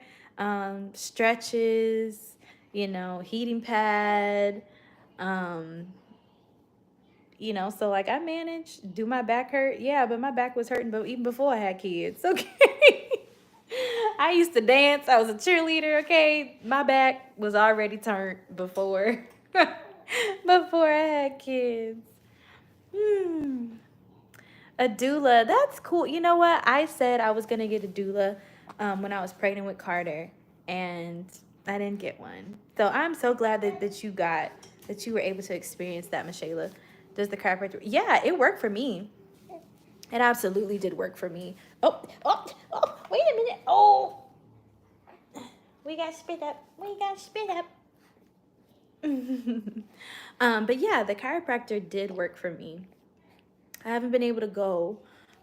stretches, heating pad, so like I managed. Do my back hurt? Yeah, but my back was hurting, but even before I had kids. Okay. I used to dance. I was a cheerleader. Okay. My back was already turned before before I had kids. A doula. That's cool. You know what? I said I was gonna get a doula when I was pregnant with Carter, and I didn't get one. So I'm so glad that you were able to experience that, Michela. Does the chiropractor? Yeah, it worked for me. It absolutely did work for me. Oh, wait a minute. Oh, We got spit up. We got spit up. But yeah, the chiropractor did work for me. I haven't been able to go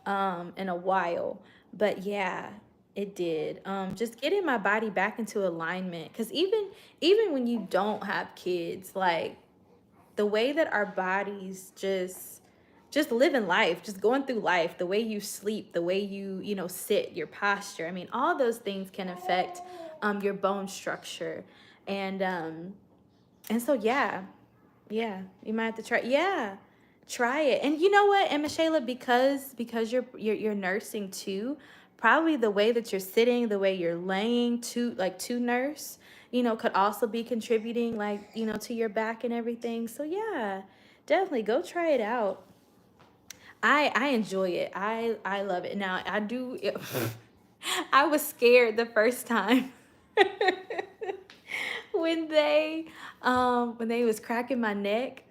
in a while, but yeah, it did. Just getting my body back into alignment, because even when you don't have kids, like the way that our bodies just living life, just going through life, the way you sleep, the way you know sit, your posture. I mean, all those things can affect your bone structure, and so yeah, you might have to try. Yeah, try it. And you know what, and Michaela, because you're nursing too, probably the way that you're sitting, the way you're laying to nurse, you know, could also be contributing, like, you know, to your back and everything. So yeah, definitely go try it out. I enjoy it. I love it. Now I do. I was scared the first time when they was cracking my neck.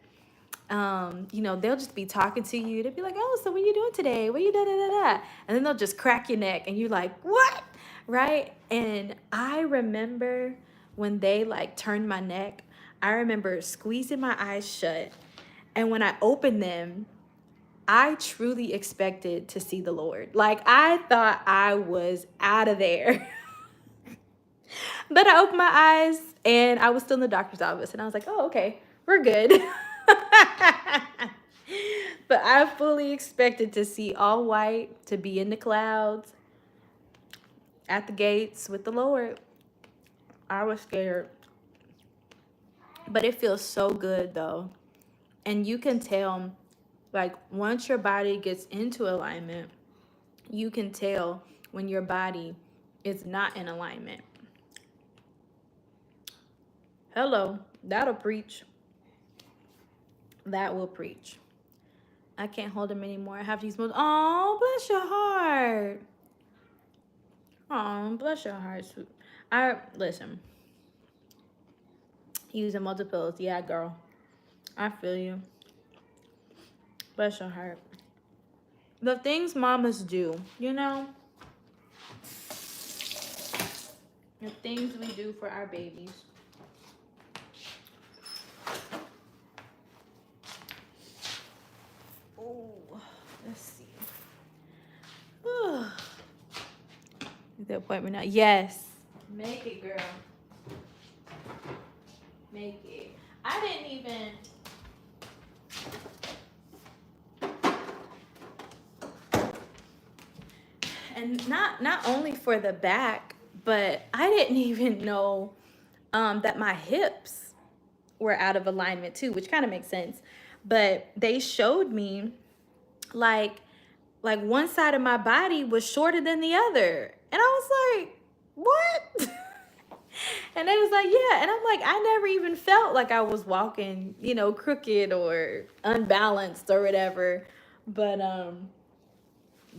You know, they'll just be talking to you. They'll be like, "Oh, so what are you doing today? What you da da da da?" And then they'll just crack your neck, and you're like, "What?" Right? And I remember when they like turned my neck. I remember squeezing my eyes shut, and when I opened them, I truly expected to see the Lord. Like, I thought I was out of there. But I opened my eyes and I was still in the doctor's office, and I was like, "Oh, okay, we're good." But I fully expected to see all white, to be in the clouds, at the gates with the Lord. I was scared. But it feels so good though. And you can tell, like, once your body gets into alignment, you can tell when your body is not in alignment. Hello, that'll preach. That will preach. I can't hold him anymore. I have to use most. Oh, bless your heart. Oh, bless your heart. Listen. Using multiple pills. Yeah, girl. I feel you. Bless your heart. The things mamas do, you know? The things we do for our babies. Oh, let's see. The appointment now. Yes. Make it, girl. Make it. I didn't even. And not only for the back, but I didn't even know that my hips were out of alignment too, which kind of makes sense. But they showed me like one side of my body was shorter than the other. And I was like, "What?" And they was like, "Yeah." And I'm like, I never even felt like I was walking, you know, crooked or unbalanced or whatever. But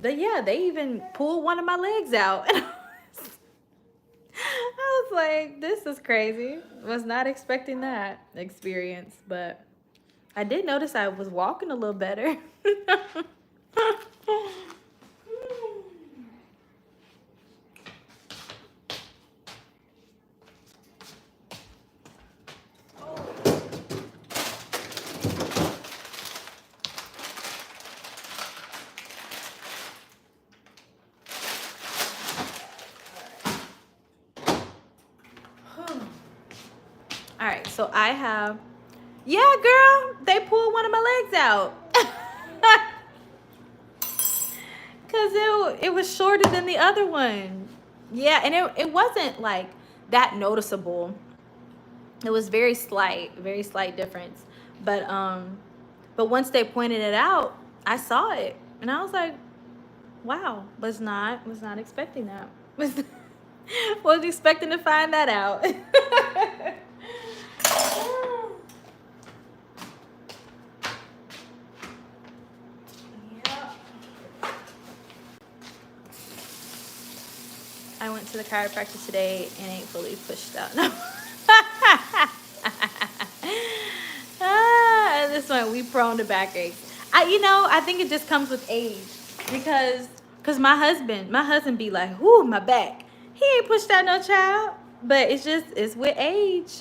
yeah, they even pulled one of my legs out. And I was like, this is crazy. Was not expecting that experience, but I did notice I was walking a little better. All right, so I have, yeah, girl, they pulled one of my legs out. Because it was shorter than the other one. Yeah, and it wasn't like that noticeable. It was very slight difference. But once they pointed it out, I saw it. And I was like, wow, was not expecting that. Was expecting to find that out. I went to the chiropractor today and ain't fully pushed out. No. At this point, we prone to backaches. I think it just comes with age, because my husband be like, "Ooh, my back." He ain't pushed out no child. But it's with age.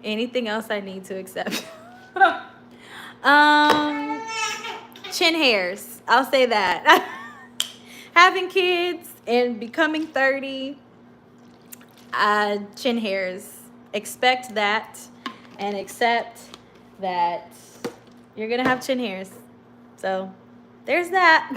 Anything else I need to accept? Chin hairs. I'll say that. Having kids and becoming 30, chin hairs. Expect that and accept that you're gonna have chin hairs. So there's that.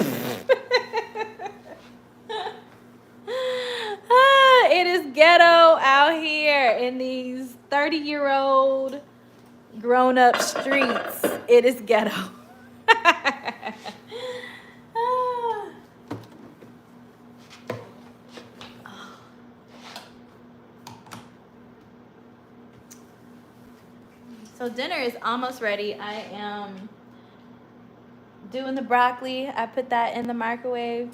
It is ghetto out here in these 30-year-old grown-up streets. It is ghetto. So dinner is almost ready. I am doing the broccoli. I put that in the microwave.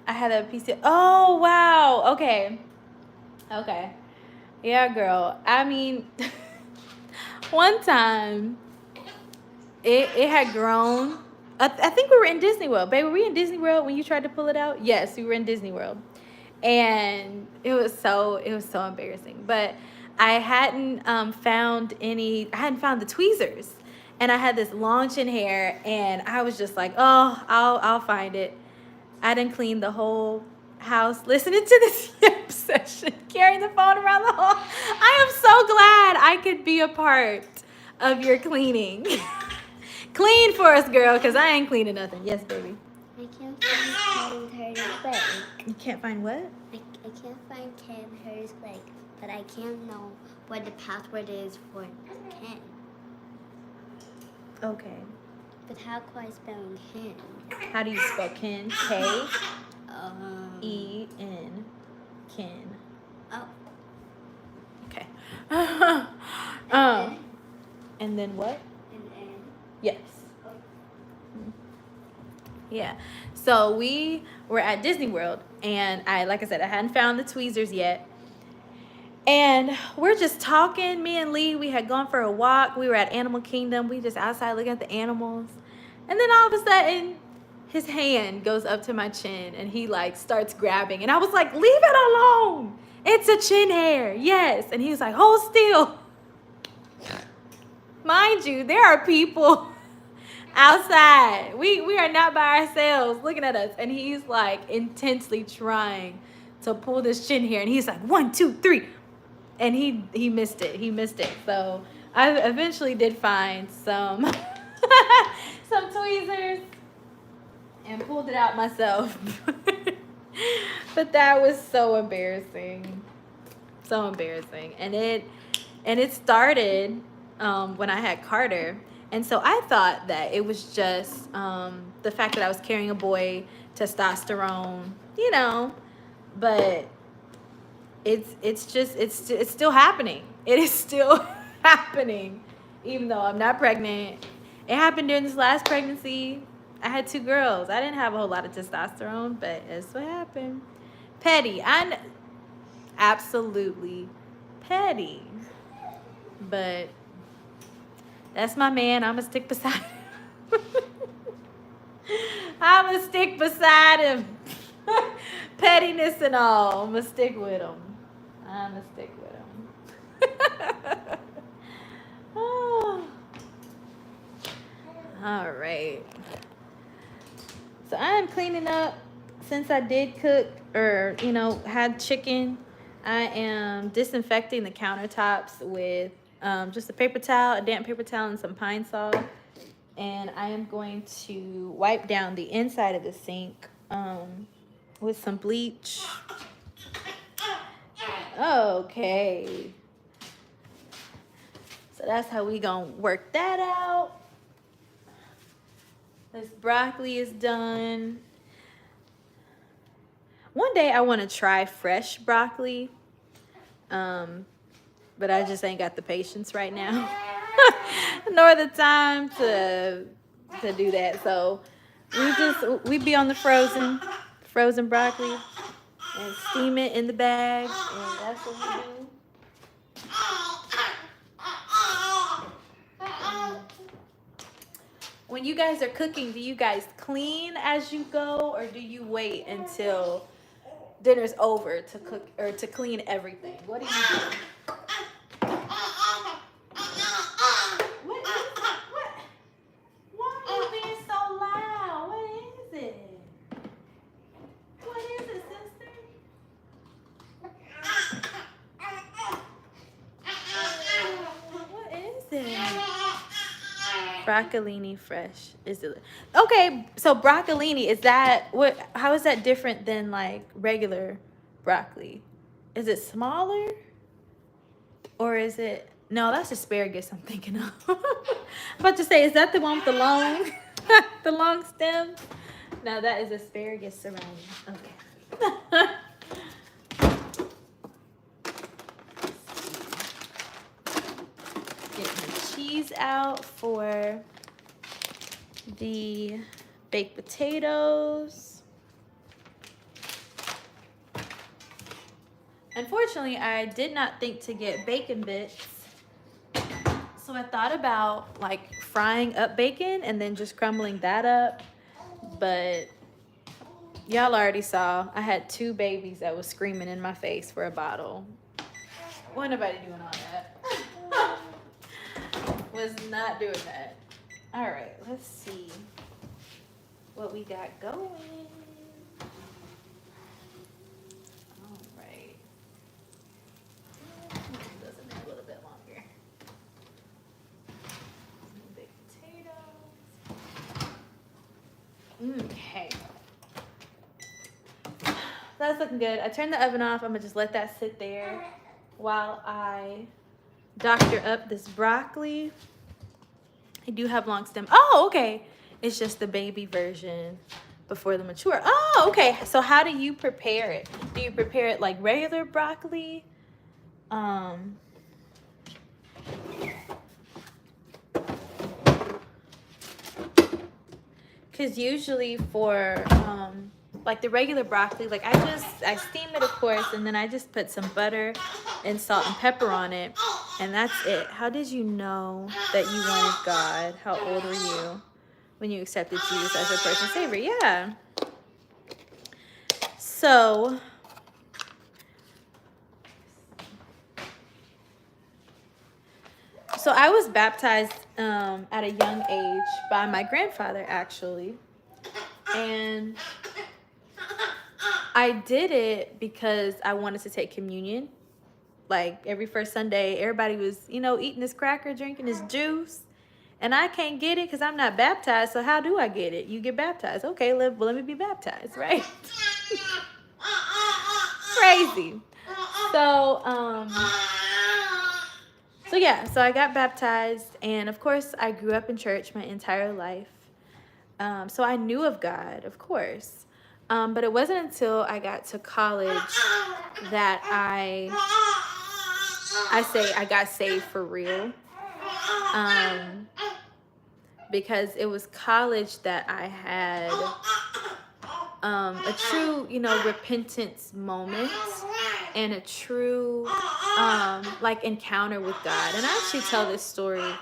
I had a piece of, oh wow, okay. Yeah, girl. I mean, one time it had grown. I think we were in Disney World. Babe, were we in Disney World when you tried to pull it out? Yes, we were in Disney World. And it was so embarrassing. But I hadn't found the tweezers. And I had this long chin hair, and I was just like, oh, I'll find it. I didn't clean the whole house listening to this yap session, carrying the phone around the hall. I am so glad I could be a part of your cleaning. Clean for us, girl, because I ain't cleaning nothing. Yes, baby. I can't find Ken Hers leg. You can't find what? I can't find Ken Hers leg, but I can't know what the password is for Ken. Okay. But how can I spell Ken? How do you spell Ken? K-E-N. Ken. Oh. Okay. And then what? And then. Yes. Yeah. So we were at Disney World, and like I said, I hadn't found the tweezers yet. And we're just talking, me and Lee, we had gone for a walk. We were at Animal Kingdom. We just outside looking at the animals. And then all of a sudden, his hand goes up to my chin, and he like starts grabbing. And I was like, leave it alone. It's a chin hair. Yes. And he was like, hold still. Mind you, there are people outside. We are not by ourselves looking at us. And he's like intensely trying to pull this chin hair. And he's like, 1, 2, 3. And he missed it. He missed it. So I eventually did find some some tweezers and pulled it out myself. But that was so embarrassing. So embarrassing. And it started when I had Carter. And so I thought that it was just the fact that I was carrying a boy, testosterone, you know, but it's still happening. It is still happening, even though I'm not pregnant. It happened during this last pregnancy. I had 2 girls. I didn't have a whole lot of testosterone, but it's what happened. Petty. Absolutely petty. But that's my man. I'm going to stick beside him. I'm going to stick beside him. Pettiness and all. I'm going to stick with him. Oh. All right. So I am cleaning up. Since I did cook or, had chicken, I am disinfecting the countertops with just a paper towel, a damp paper towel, and some Pine Sol. And I am going to wipe down the inside of the sink with some bleach. Okay. So that's how we gonna work that out. This broccoli is done. One day I want to try fresh broccoli, but I just ain't got the patience right now, nor the time to do that. So we be on the frozen broccoli and steam it in the bag, and that's what we do. When you guys are cooking, do you guys clean as you go, or do you wait until dinner's over to cook or to clean everything. What do you do? What is it? What? Why are you being so loud? What is it? What is it, sister? What is it? Broccolini fresh. Is it okay? So broccolini, is that what? How is that different than like regular broccoli? Is it smaller, or is it? No, that's asparagus. I'm thinking of. I'm about to say, is that the one with the long, the long stem? No, that is asparagus surrounding. Okay. Getting the cheese out for the baked potatoes. Unfortunately, I did not think to get bacon bits. So I thought about like frying up bacon and then just crumbling that up. But y'all already saw I had 2 babies that was screaming in my face for a bottle. Wasn't nobody doing all that. Was not doing that. All right, let's see what we got going. All right. Doesn't need a little bit longer. Some baked potatoes. Okay. That's looking good. I turned the oven off. I'm gonna just let that sit there while I doctor up this broccoli. I do have long stem. Oh, okay. It's just the baby version before the mature. Oh, okay. So how do you prepare it? Do you prepare it like regular broccoli? Because usually for like the regular broccoli, like I steam it, of course, and then I just put some butter and salt and pepper on it, and that's it. How did you know that you wanted God? How old were you when you accepted Jesus as your personal Savior? Yeah. So I was baptized at a young age by my grandfather, actually, and I did it because I wanted to take communion. Like every first Sunday, everybody was, eating this cracker, drinking this juice. And I can't get it because I'm not baptized. So how do I get it? You get baptized. Okay, let me be baptized, right? Crazy. So I got baptized. And of course, I grew up in church my entire life. So I knew of God, of course. But it wasn't until I got to college that I got saved for real. Because it was college that I had a true, repentance moment and a true like encounter with God. And I actually tell this story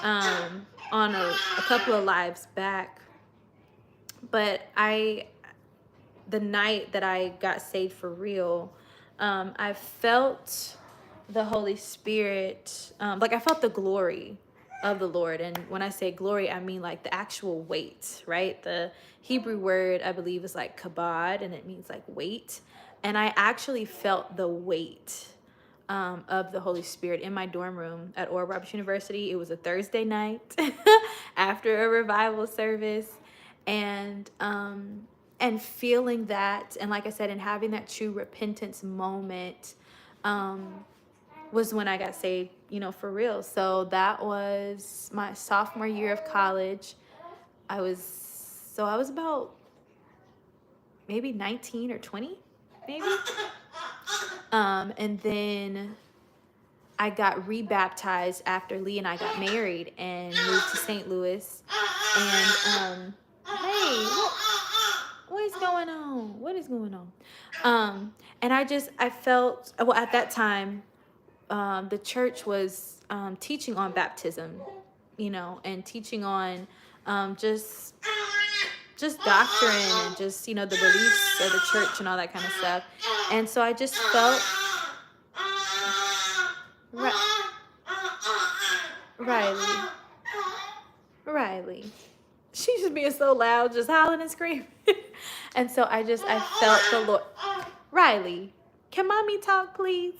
on a couple of lives back. But the night that I got saved for real, I felt the Holy Spirit, like I felt the glory of the Lord. And when I say glory, I mean like the actual weight, right? The Hebrew word, I believe, is like kabod, and it means like weight. And I actually felt the weight of the Holy Spirit in my dorm room at Oral Roberts University. It was a Thursday night after a revival service. And feeling that, and like I said, and having that true repentance moment was when I got saved, for real. So that was my sophomore year of college. I was about maybe 19 or 20, maybe. And then I got rebaptized after Lee and I got married and moved to St. Louis. And hey, what is going on? What is going on? And I felt, well, at that time, the church was teaching on baptism, and teaching on just just doctrine and just, you know, the beliefs of the church and all that kind of stuff. And so I just felt Riley. She's just being so loud, just hollering and screaming. And so I felt the Lord. Riley, can mommy talk, please?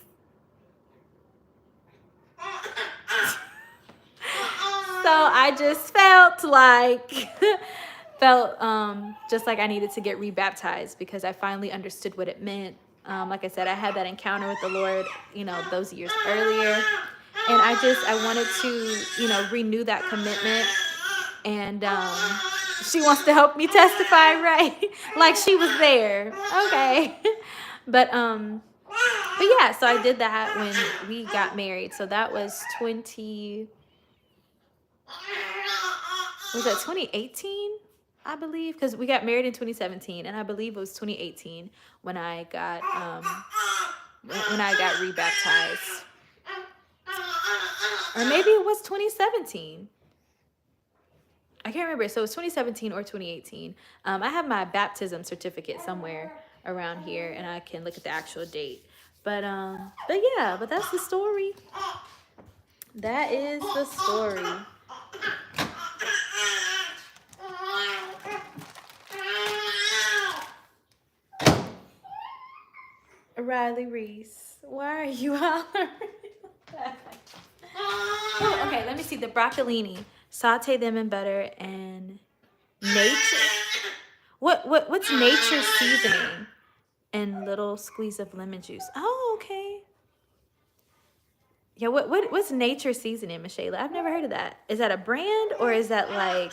So I just felt like, just like I needed to get rebaptized because I finally understood what it meant. Like I said, I had that encounter with the Lord, you know, those years earlier. And I wanted to, you know, renew that commitment. And she wants to help me testify, right? Like she was there. Okay. But yeah, so I did that when we got married. So that was 2018, I believe, because we got married in 2017, and I believe it was 2018 when I got rebaptized, or maybe it was 2017. I can't remember. So it was 2017 or 2018. I have my baptism certificate somewhere around here, and I can look at the actual date. But yeah, but that's the story. That is the story. Riley Reese, why are you hollering? Oh, okay, let me see. The broccolini. Saute them in butter and nature. What's nature seasoning? And little squeeze of lemon juice. Oh, okay. Yeah, what's nature seasoning, Michelle? I've never heard of that. Is that a brand or is that like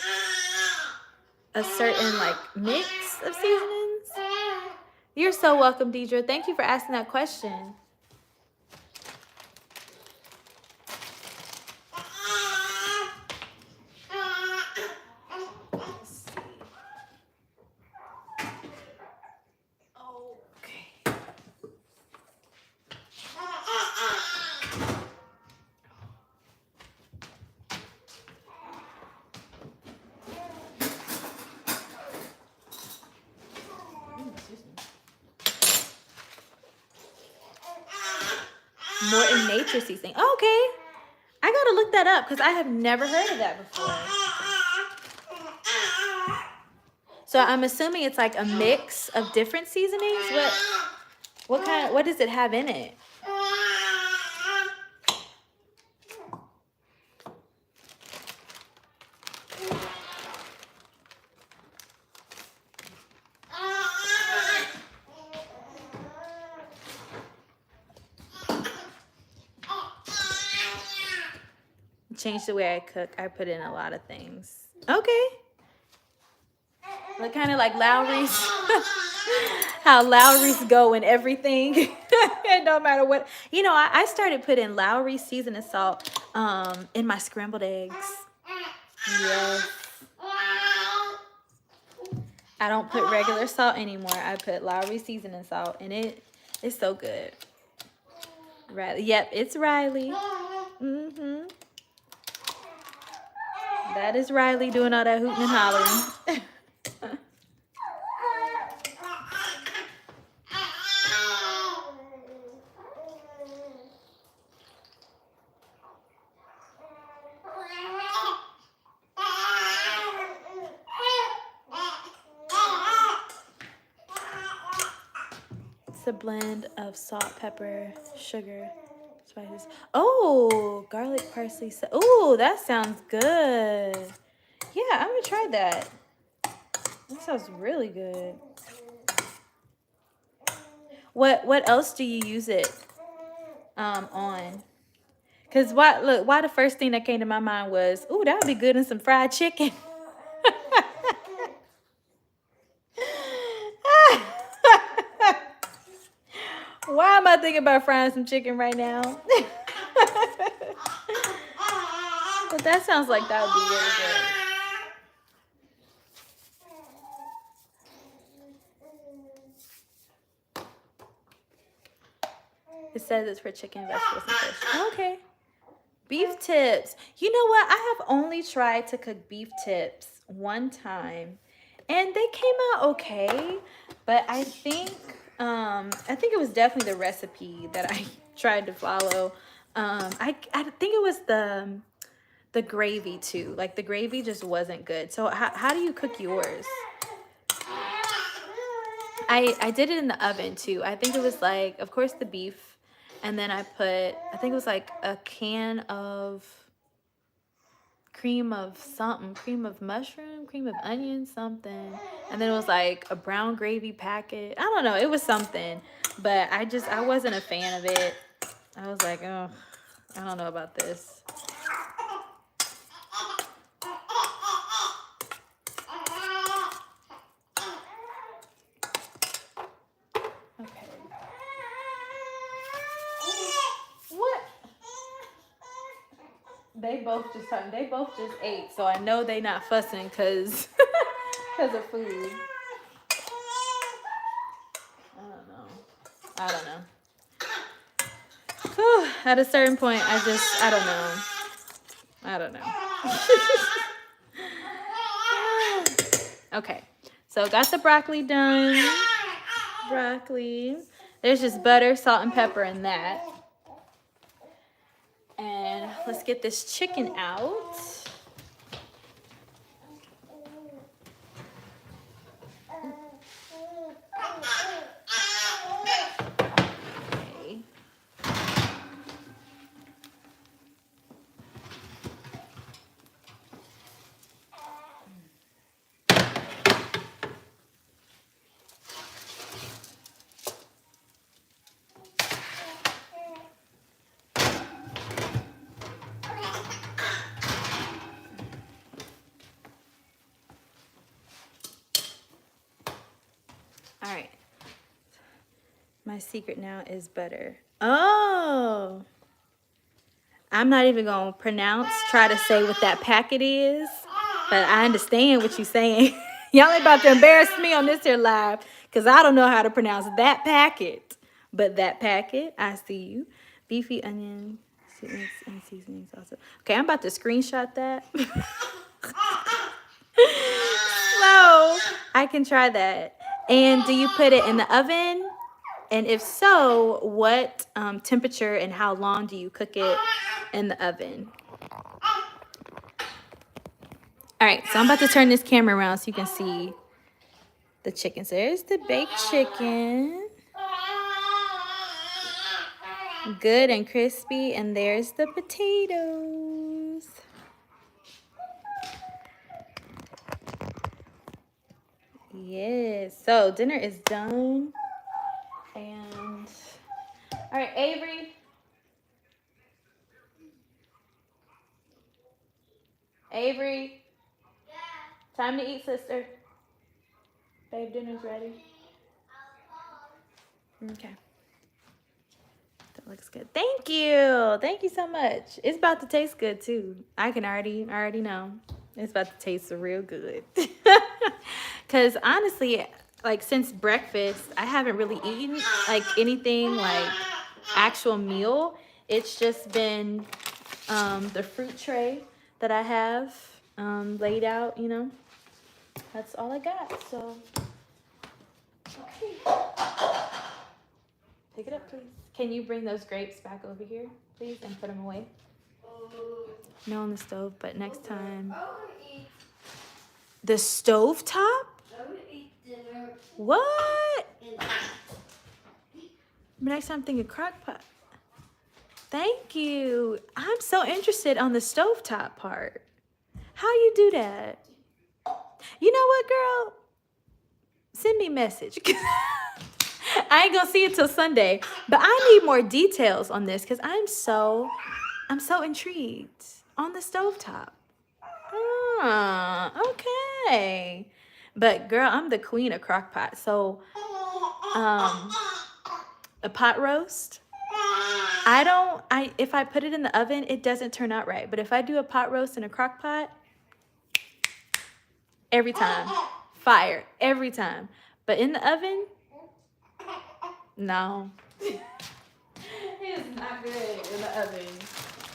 a certain like mix of seasonings? You're so welcome, Deidre. Thank you for asking that question. More in nature seasoning. Okay. I gotta look that up because I have never heard of that before. So I'm assuming it's like a mix of different seasonings. What does it have in it? Change the way I cook. I put in a lot of things. Okay. Like kind of like Lowry's. How Lowry's go in everything. It don't matter what. You know, I started putting Lowry seasoning salt in my scrambled eggs. Yes. I don't put regular salt anymore. I put Lowry seasoning salt, and it's so good. Riley. Yep, it's Riley. Mm-hmm. That is Riley doing all that hooting and hollering. It's a blend of salt, pepper, sugar, spices. Oh, garlic, parsley. Oh, that sounds good. Yeah, I'm gonna try that. That sounds really good. What else do you use it on? Cause why the first thing that came to my mind was, ooh, that would be good in some fried chicken. Why am I thinking about frying some chicken right now? But that sounds like that would be really good. It says it's for chicken, vegetables, and fish. Okay. Beef tips. You know what? I have only tried to cook beef tips one time. and they came out okay. But I think it was definitely the recipe that I tried to follow. I think it was the gravy too. Like the gravy just wasn't good. So how do you cook yours? I did it in the oven too. I think it was like, of course, the beef, and then I think it was like a can of cream of something, cream of mushroom, cream of onion, something. And then it was like a brown gravy packet. I don't know, it was something. But I wasn't a fan of it. I was like, oh, I don't know about this. Okay. What? They both just ate, so I know they not fussing because of food. I don't know. Whew, at a certain point, I don't know. Okay, so got the broccoli done. Broccoli. There's just butter, salt, and pepper in that. And let's get this chicken out. Okay. All right. My secret now is butter. Oh. I'm not even going to try to say what that packet is, but I understand what you're saying. Y'all ain't about to embarrass me on this here live because I don't know how to pronounce that packet. But that packet, I see you. Beefy onion, sweetness, and seasonings also. Okay, I'm about to screenshot that. So I can try that. And do you put it in the oven? And if so, what temperature and how long do you cook it in the oven? All right, so I'm about to turn this camera around so you can see the chicken. So there's the baked chicken. Good and crispy. And there's the potatoes. Yes, so dinner is done. And, all right, Avery. Avery. Yeah. Time to eat, sister. Babe, dinner's ready. Okay. That looks good. Thank you. Thank you so much. It's about to taste good too. I already know. It's about to taste real good. Cause honestly, like since breakfast, I haven't really eaten like anything like actual meal. It's just been the fruit tray that I have laid out, you know. That's all I got. So okay. Pick it up, please. Can you bring those grapes back over here, please, and put them away? No on the stove, but next time. The stove top? I would eat dinner. What? Next time I'm thinking crock pot. Thank you. I'm so interested on the stovetop part. How you do that? You know what, girl? Send me a message. I ain't gonna see it till Sunday, but I need more details on this because I'm so intrigued on the stovetop. Okay. But girl, I'm the queen of crock pot. So a pot roast. If I put it in the oven, it doesn't turn out right. But if I do a pot roast in a crock pot, every time. Fire. Every time. But in the oven, no. It's not good in the oven.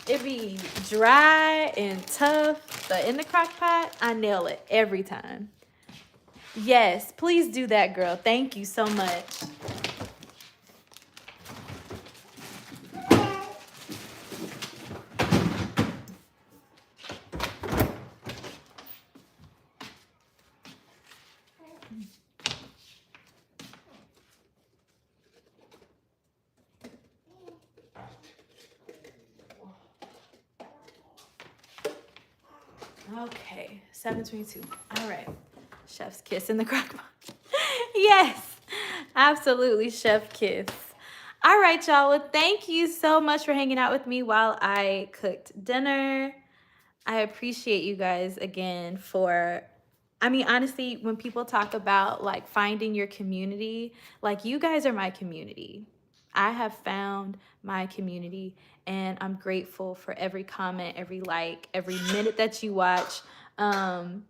It be dry and tough, but in the crock pot, I nail it every time. Yes, please do that, girl. Thank you so much. Okay, 7:22. All right. Chef's kiss in the crock pot. Yes, absolutely, chef kiss. All right, y'all. Well, thank you so much for hanging out with me while I cooked dinner. I appreciate you guys again for, I mean, honestly, when people talk about like finding your community, like you guys are my community. I have found my community and I'm grateful for every comment, every like, every minute that you watch. Um,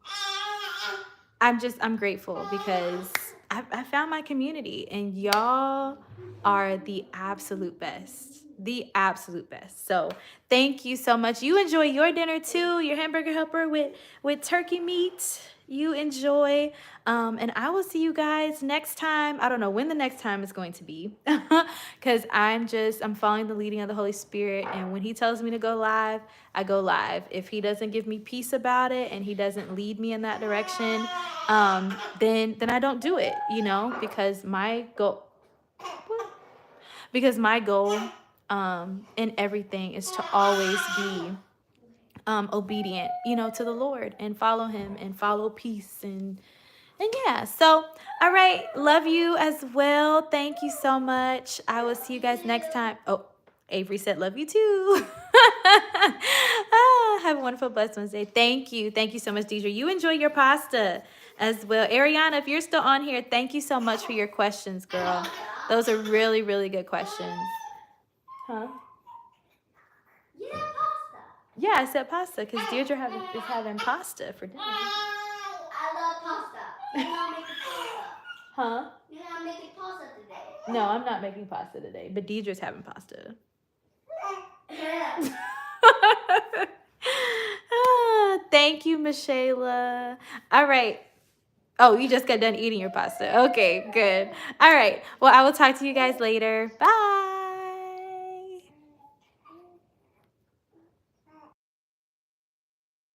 I'm grateful because I found my community and y'all are the absolute best. The absolute best. So thank you so much. You enjoy your dinner too, your hamburger helper with turkey meat. You enjoy. And I will see you guys next time. I don't know when the next time is going to be because I'm following the leading of the Holy Spirit. And when he tells me to go live, I go live. If he doesn't give me peace about it and he doesn't lead me in that direction, then I don't do it, you know, because my goal in everything is to always be obedient, you know, to the Lord and follow him and follow peace and yeah. So, all right, love you as well. Thank you so much. I will see you guys next time. Oh, Avery said love you too. Have a wonderful, blessed Wednesday. Thank you. Thank you so much, Deidre. You enjoy your pasta as well. Ariana, if you're still on here, thank you so much for your questions, girl. Those are really, really good questions. Huh? You have pasta. Yeah, I said pasta because Deirdre is having pasta for dinner. I love pasta. You're not making pasta. Huh? You're not making pasta today. No, I'm not making pasta today, but Deidre's having pasta. Thank you, Michaela. All right. Oh, you just got done eating your pasta. Okay, good. All right. Well, I will talk to you guys later. Bye.